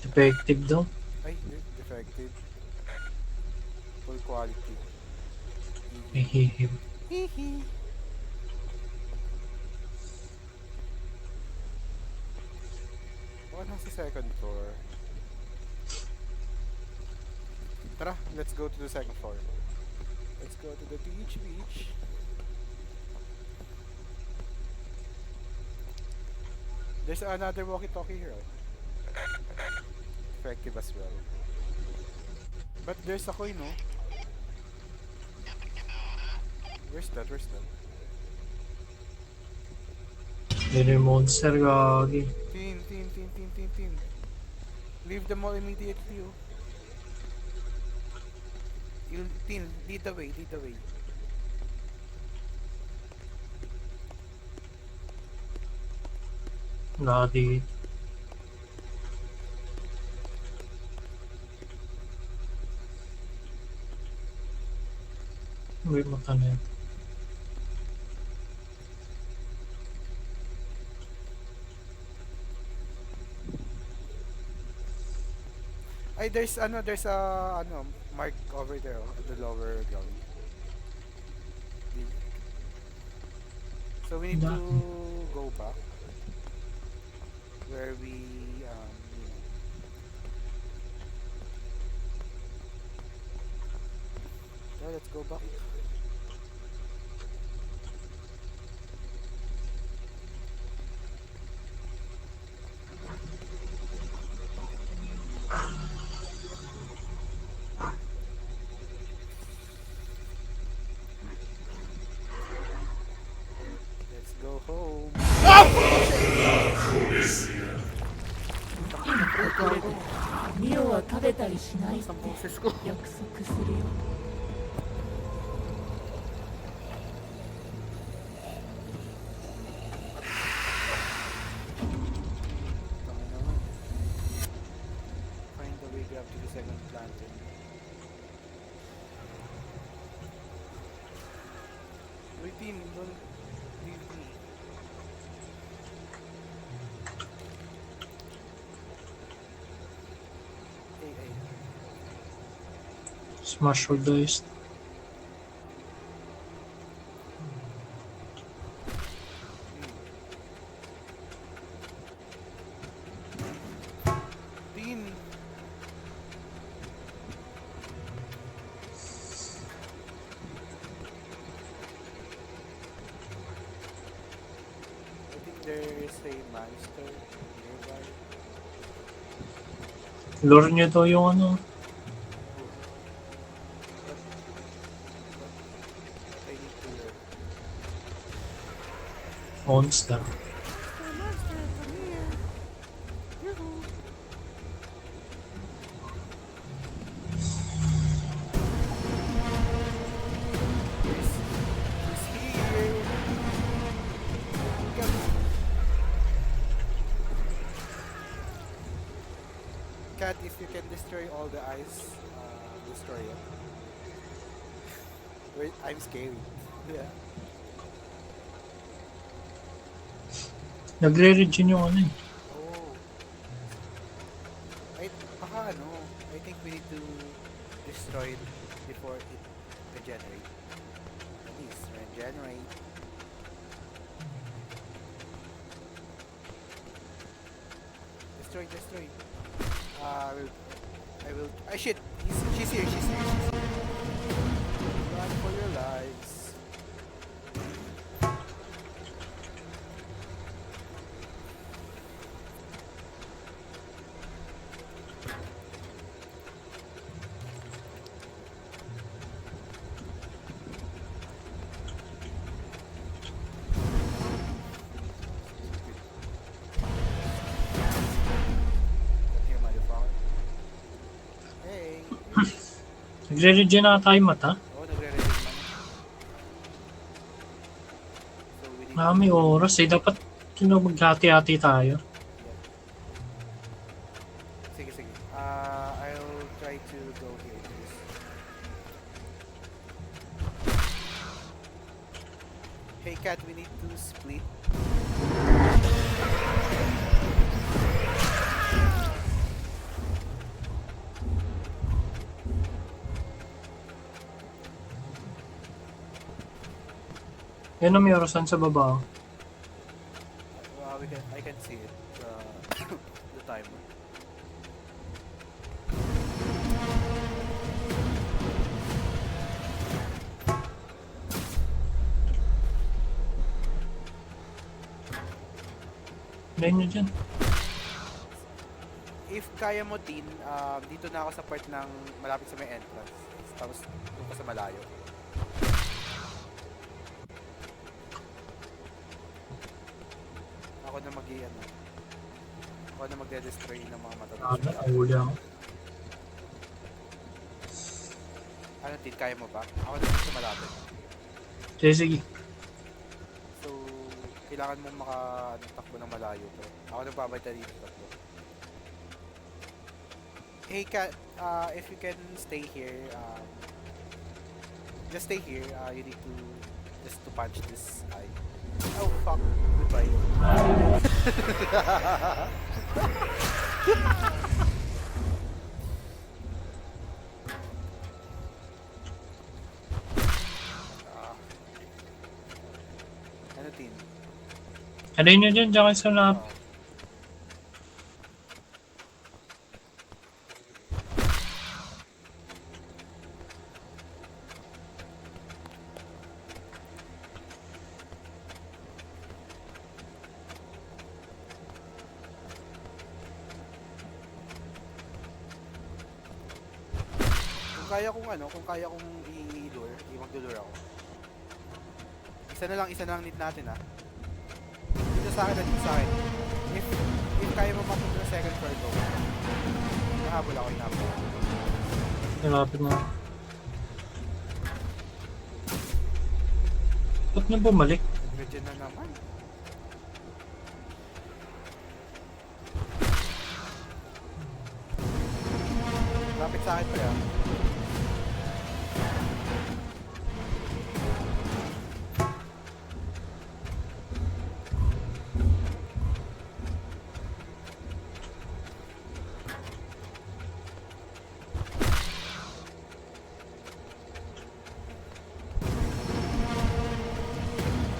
A: effective daw.
B: Ay, defective. Full quality.
A: Hihihim.
B: Hihi. Baka nasa second floor. Tara, let's go to the second floor. Let's go to the beach. There's another walkie-talkie here. Effective as well. But there's a coin, no? Where's that?
A: Yun yung monster, gagi.
B: Tin. Leave them all immediately, oh. Tin, lead the way.
A: Nadi. Wait, mata na yun.
B: Ay, there's a mark over there, oh, at the lower ground. So we need to go back where we so let's go back. Let's go home.
F: ミオは食べたりしないって
B: Ang boses ko.
F: 約束するよ
B: Team, don't leave me. Hey.
A: Smash or dice.
B: Team. I think there is a monster nearby.
A: Lure niyo daw yung ano.
B: I need to learn.
A: Monster.
B: He's here. Cat, if you can destroy all the ice, destroy it. Wait, I'm scared. Yeah.
A: Nagre-regen yung ano eh.
B: Oh. Baka ano, I think we need to destroy it before it regenerate. Please, regenerate. Destroy. I will. Shit! She's here. Run for your lives. Come here, motherfucker. Hey!
A: Nagre-regen na tayo mata.
B: Oh, nagre-ready naman. So we need
A: May oras eh. Dapat maghati-hati tayo.
B: Sige. I'll try to go here first. Hey Cat, we need to split.
A: Yan ang may orasan sa baba.
B: I can see it. The timer.
A: Dahil nyo dyan.
B: If kaya mo, Tin, dito na ako sa part ng malapit sa may entrance. Tapos doon ka sa malayo. Ako na Ako na magde-destroy ng mga matatapos.
A: Huli ako.
B: Ano, Tin, kaya mo ba? Ako na dito sa malapit.
A: Sige.
B: So, kailangan mo makatakbo ng malayo to. Ako na babay dito takbo. Hey Cat, if you can stay here, just stay here. You need to just to punch this eye. Oh fuck! Goodbye. Ano, Tin?
A: Ano nyo dyan? Diyan kayo sa lap.
B: Kung kaya kong i-lure, mag-lure ako. Isa na lang need natin ha. Dito sa akin. If kaya mo mapunta ng second floor go. Nahabol ako.
A: Nalapit na. Ba't na bumalik?
B: Regen na naman. Lapit sa akin pa yan.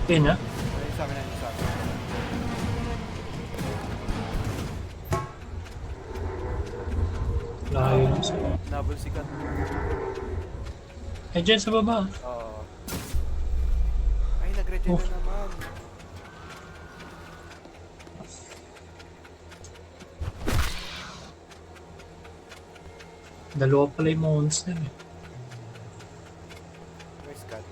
A: Yun na.
B: Ayun sa amin, ayun sa amin.
A: Layo lang sa...
B: Nabol si Kat.
A: Eh, dyan sa baba.
B: Oo. Ay, nag-regen
A: Oh.
B: na naman.
A: Dalawa pala yung monster eh.
B: Where's Kat?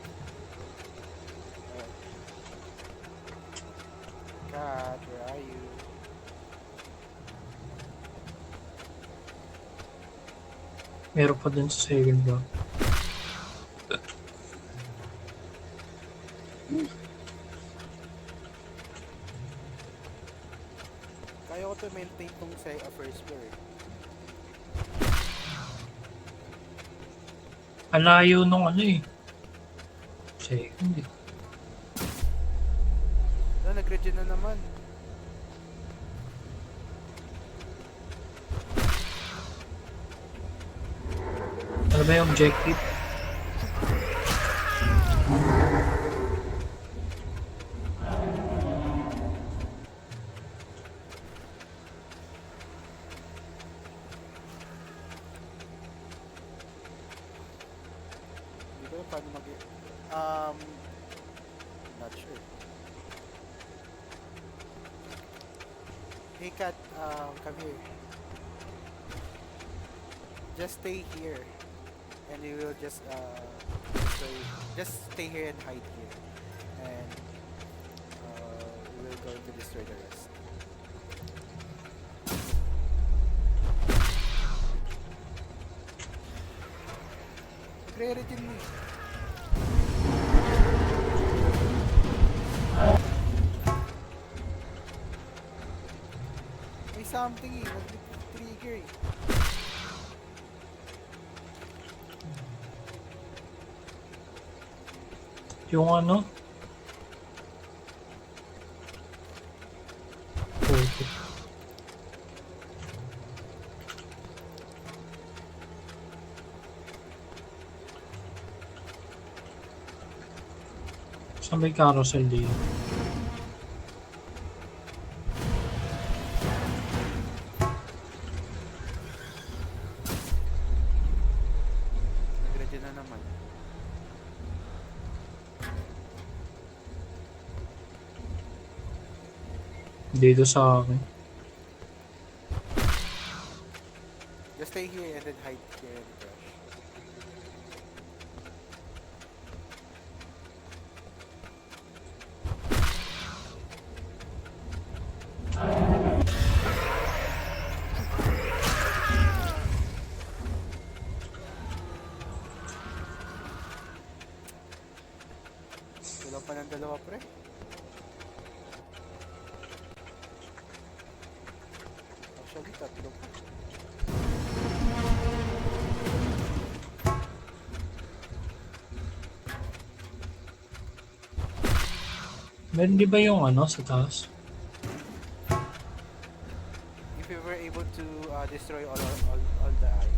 B: Kat, where are you?
A: Meron pa dun sa second block.
B: Kaya ko to maintain tong sa first floor eh.
A: Alayo nung ano eh. Second eh.
B: Nag-regen na naman.
A: Ano ba yung objective?
B: Hindi ko alam paano mag... not sure. Hey Kat, come here. Just stay here. And we will just stay here and hide here. And we will go to destroy the rest. Nagre-regen mo eh. May something eh, nag-trigger eh.
A: Yung ano? Okay. Saan may carousel dito?
B: Nag-regen na naman.
A: Dito sa akin.
B: Just stay here and then hide here and crash. Wala pa ng dalawa pre. Actually, tatlo pa.
A: Meron di ba yung ano sa taas?
B: If we were able to destroy all the eye.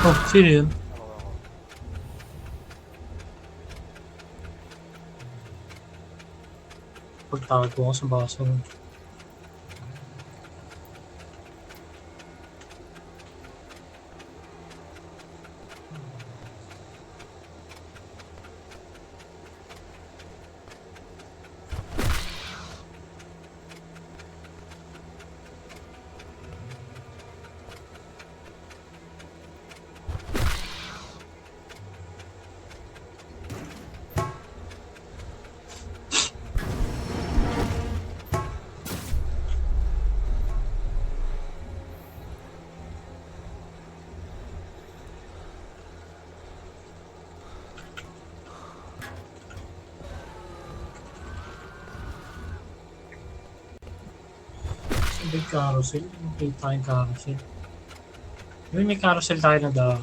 A: Oh, sino yun?
B: Ako.
A: Pagtago ko sa baso. Big carousel. Nakita yung carousel. May carousel tayo na daan.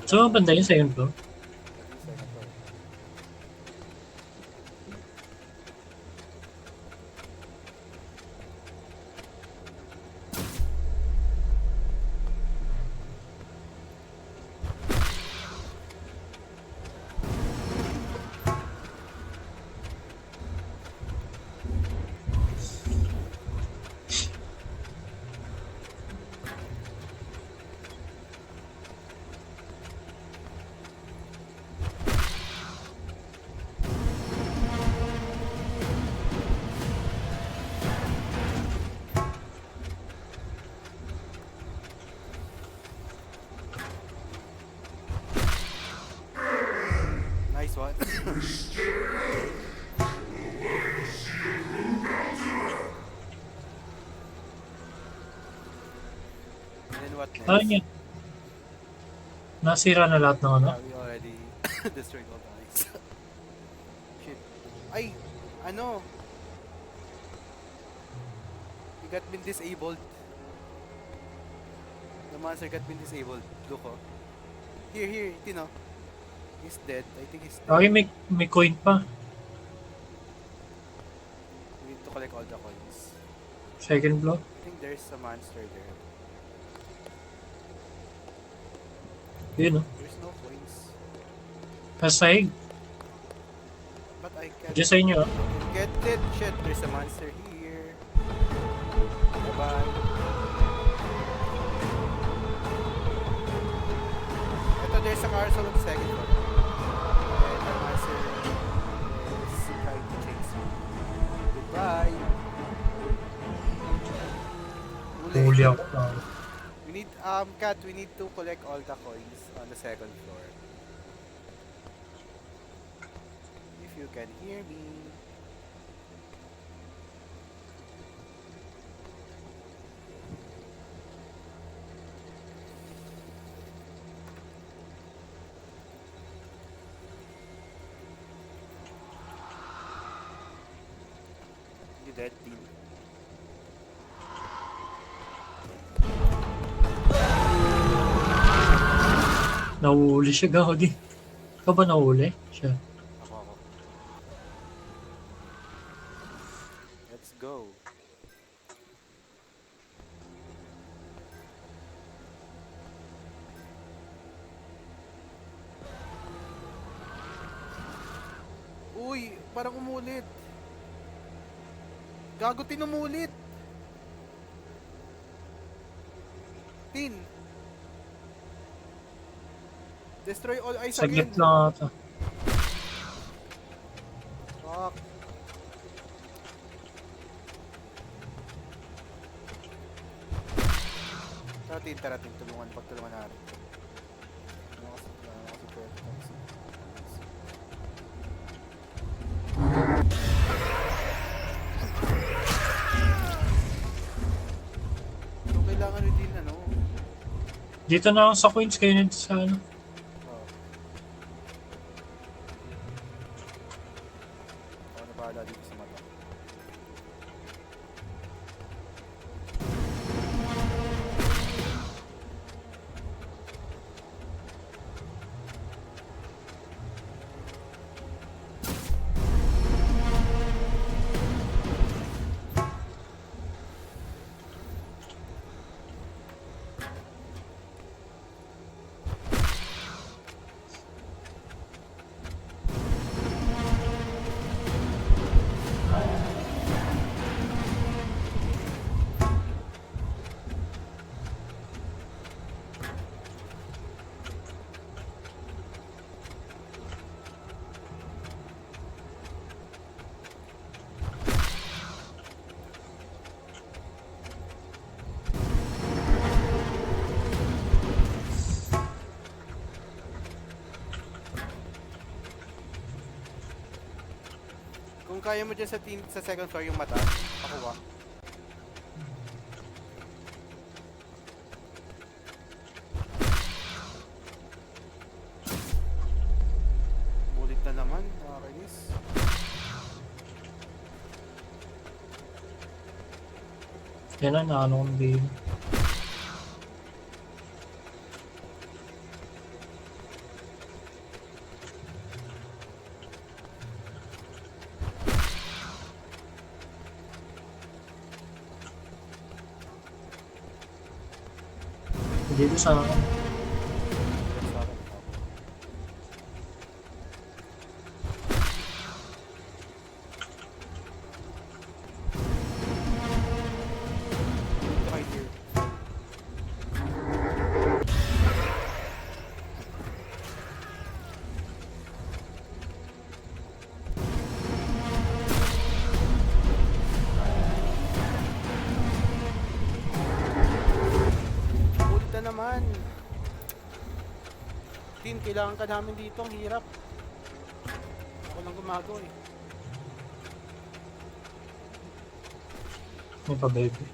A: So, banda yung second floor.
B: Second floor. Nice one. And then what next?
A: Ayun yan. Nasira na lahat ng ano.
B: Yeah, we already destroyed all the ice. Shit. Ay! Ano? You got been disabled. The monster got been disabled. Look, oh. Here, Tino. He's dead. I think he's dead.
A: Okay, may coin pa.
B: We need to collect all the coins.
A: Second floor.
B: I think there's a monster there.
A: Yun, no?
B: There's no coins.
A: Kasahig.
B: But I can't
A: Diyan sa inyo, ah.
B: get it. Shit, there's a monster here. Bye-bye. Ito, there's a carousel on the second floor. And the monster is trying to chase me. Goodbye.
A: Huli ako.
B: We need, Kat, we need to collect all the coins on the second floor. If you can hear me. You dead, team.
A: Nahuli siya, gagi. Ikaw ba nahuli? Siya.
B: Ako. Let's go. Uy, parang umulit. Gago, Tin, umulit. Tin. Destroy all ice again.
A: Saglit lang ata.
B: Fuck. Tara, Tin, pagtulungan natin. So, kailangan rin din, ano?
A: Dito na ako sa coins, kayo na sa ano.
B: Oh. Ako na bahala dito sa mata. Kung kaya mo dyan sa second floor yung mata, pakuha. Bulit na naman, nakakainis.
A: Yan na, naano kong game. Dito sa akin.
B: Let's sa akin. Dito kayo here. Ulit na naman. Tin, kailangan ka namin dito. Ang hirap. Ako lang gumagawa eh.
A: May pa baby.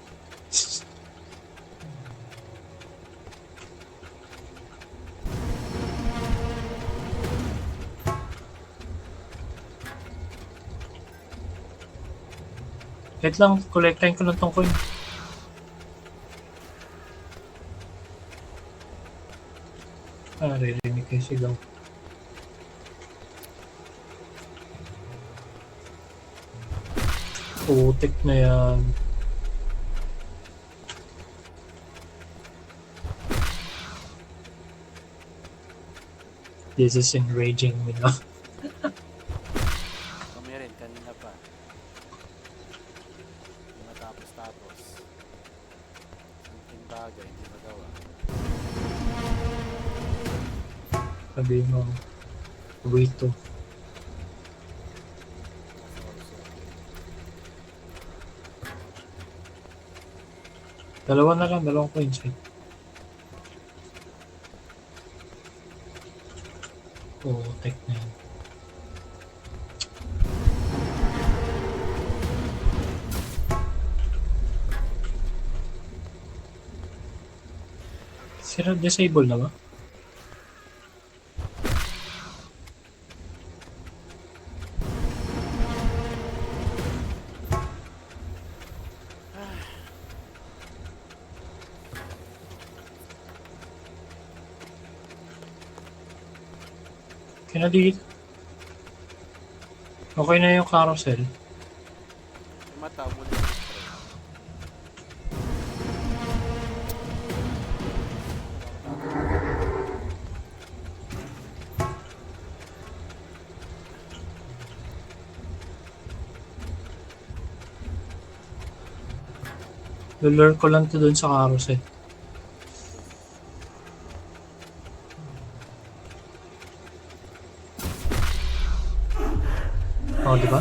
A: Wait lang, collectain ko lang tong coin. Ririnig kayo sigaw. Putik na yan. This is enraging me now.
B: Kami rin, kanina pa. Hindi matapos-tapos. Simpleng bagay, hindi magawa.
A: Sabi mo, Wito. Dalawa na lang, dalawang coins. Putik na yan. Sira disable na ba? Kinadikit. Okay na yung carousel.
B: Yung mata, muli yung spray.
A: Lulure ko lang to dun sa carousel. Oh, di ba?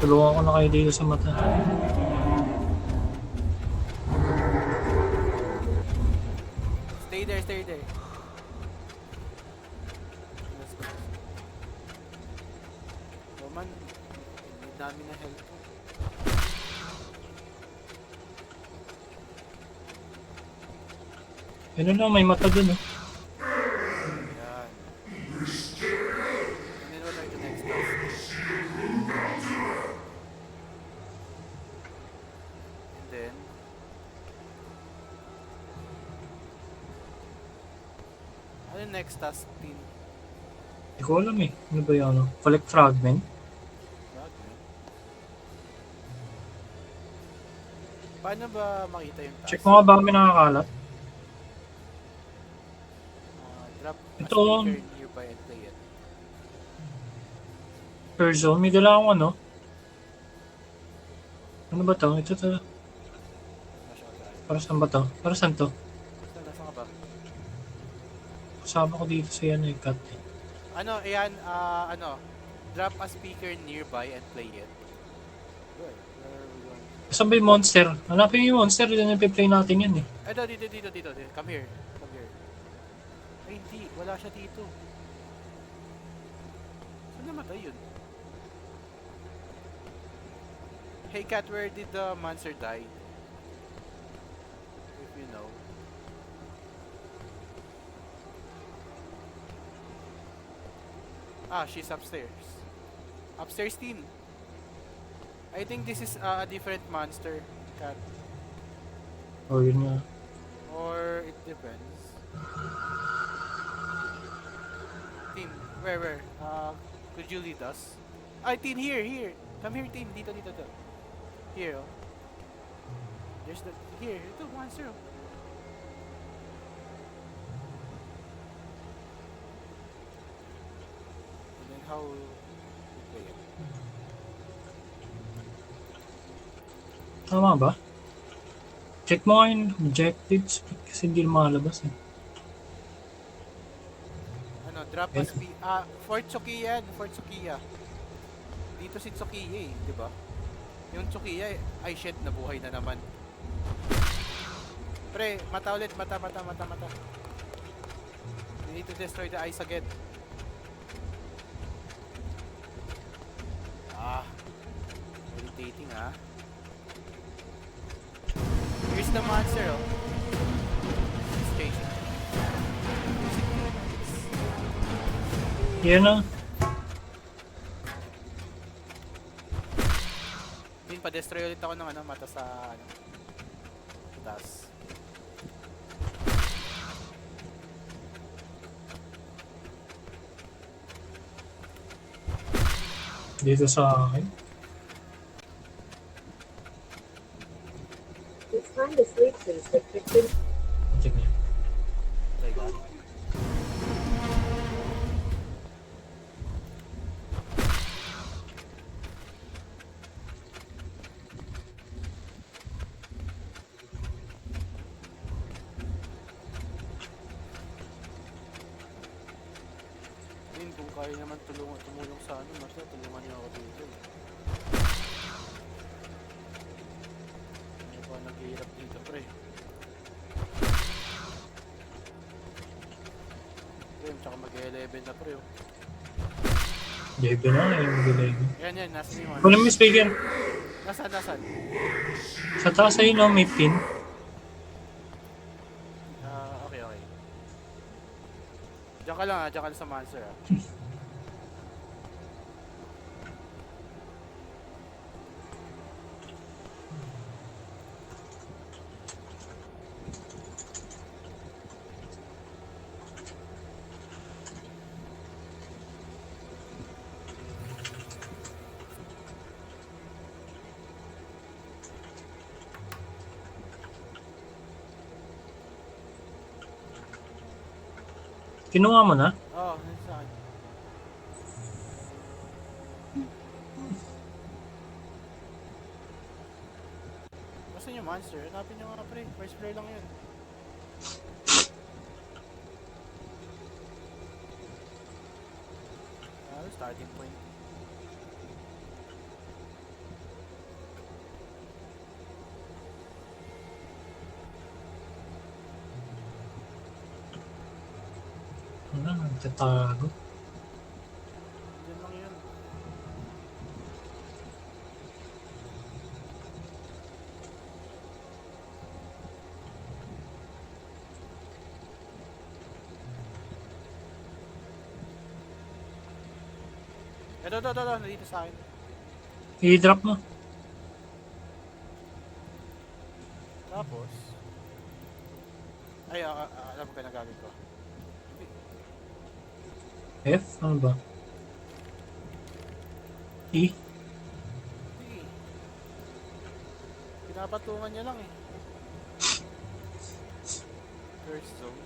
A: Tulungan ko na kayo dito sa mata.
B: Stay there, stay there. Let's go. Roman, need namin na help mo.
A: Ano na, may mata dun oh.
B: Yan. And then what are the next steps? And then, ano yung next task, Tin?
A: Hindi ko alam eh. Ano ba yun? Ano? Collect fragment?
B: Fragment? Paano ba makita yung task?
A: Check mo nga ba kami nakakalat?
B: Drop a
A: Ito.
B: speaker nearby and play it.
A: Per zone, may dala akong ano? Ano ba to? Ito to. Para saan ba to? Para saan to?
B: Nasaan ka ba?
A: Kasama ko dito sa yan eh, cut.
B: Ano, ayan, drop a speaker nearby and play it. Where are we going?
A: Saan ba yung monster? Hanapin mo yung monster, yun yung play natin yan eh.
B: Ito, dito. Come here. Ay, hindi. Wala siya dito. Saan namatay yun? Hey cat, where did the monster die? If you know. Ah, she's upstairs. Upstairs, team. I think this is a different monster, cat.
A: O yun nga.
B: Or it depends. Team, where? Could you lead us? Ay, team, here. Come here, team. Dito. Here, oh. There's the, here, ito, monster, oh. And then how, wait.
A: Tama ba? Check mo nga yung objectives kasi hindi lumalabas eh.
B: Ano, drop us, Fort Tsukiya, Fort Tsukiya. Dito si Tsukiya eh, di ba? Yung Tsukiya, ay shit, nabuhay na naman. Pre, mata ulit, mata. We need to destroy the ice again. Meditating ah. Here's the monster oh. It's chasing.
A: Yan na.
B: Din pa-destroy ulit ako ng ano, mata sa ano. Sa taas.
A: Dito sa akin.
H: It's time to sleep, please. But fixing
A: Check niya.
B: Like that. Din, kung kaya naman tumulong sa ano, mas tulungan niyo ako dito. Ano ba naghihirap dito, pre? Tsaka mag-11 na pre oh.
A: Jebe na yung mag-11.
B: Yan, nasa ni Juan.
A: Kunin mo yung speaker.
B: Nasaan?
A: Sa taas ayun no, may pin.
B: Okay. Diyan ka lang sa monster ah.
A: Kinuha mo na?
B: Oo, nandun sa akin. Basta yung monster, hanapin nyo nga pre, first floor lang yun. Starting point.
A: Wala, nagtatago.
B: Diyan lang yun. Ito, nandito sa akin.
A: I-drop mo.
B: Tapos, ay, alam ko na gagawin ko.
A: F? Ano ba? E?
B: Hindi. Pinapatungan niya lang eh. First zone.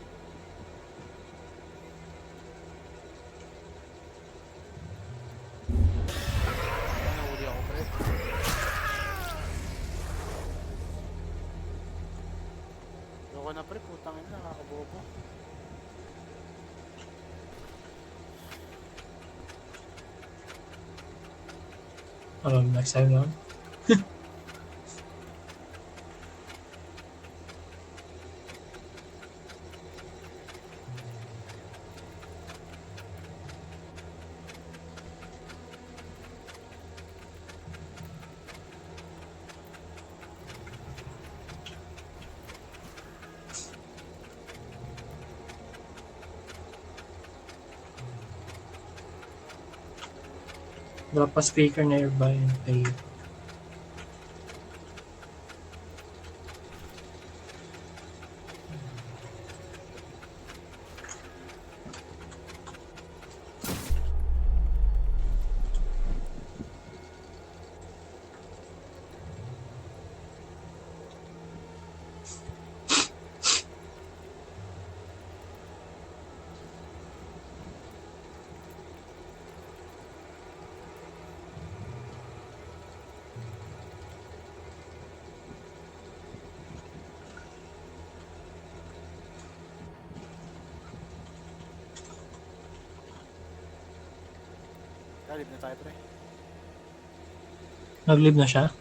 B: Nahuli ako pre. Loko na pre, putang ina, nakakabobo.
A: Next time lang. Drop a speaker nearby and play it.
B: Live na tayo, pre.
A: Nag-live na siya?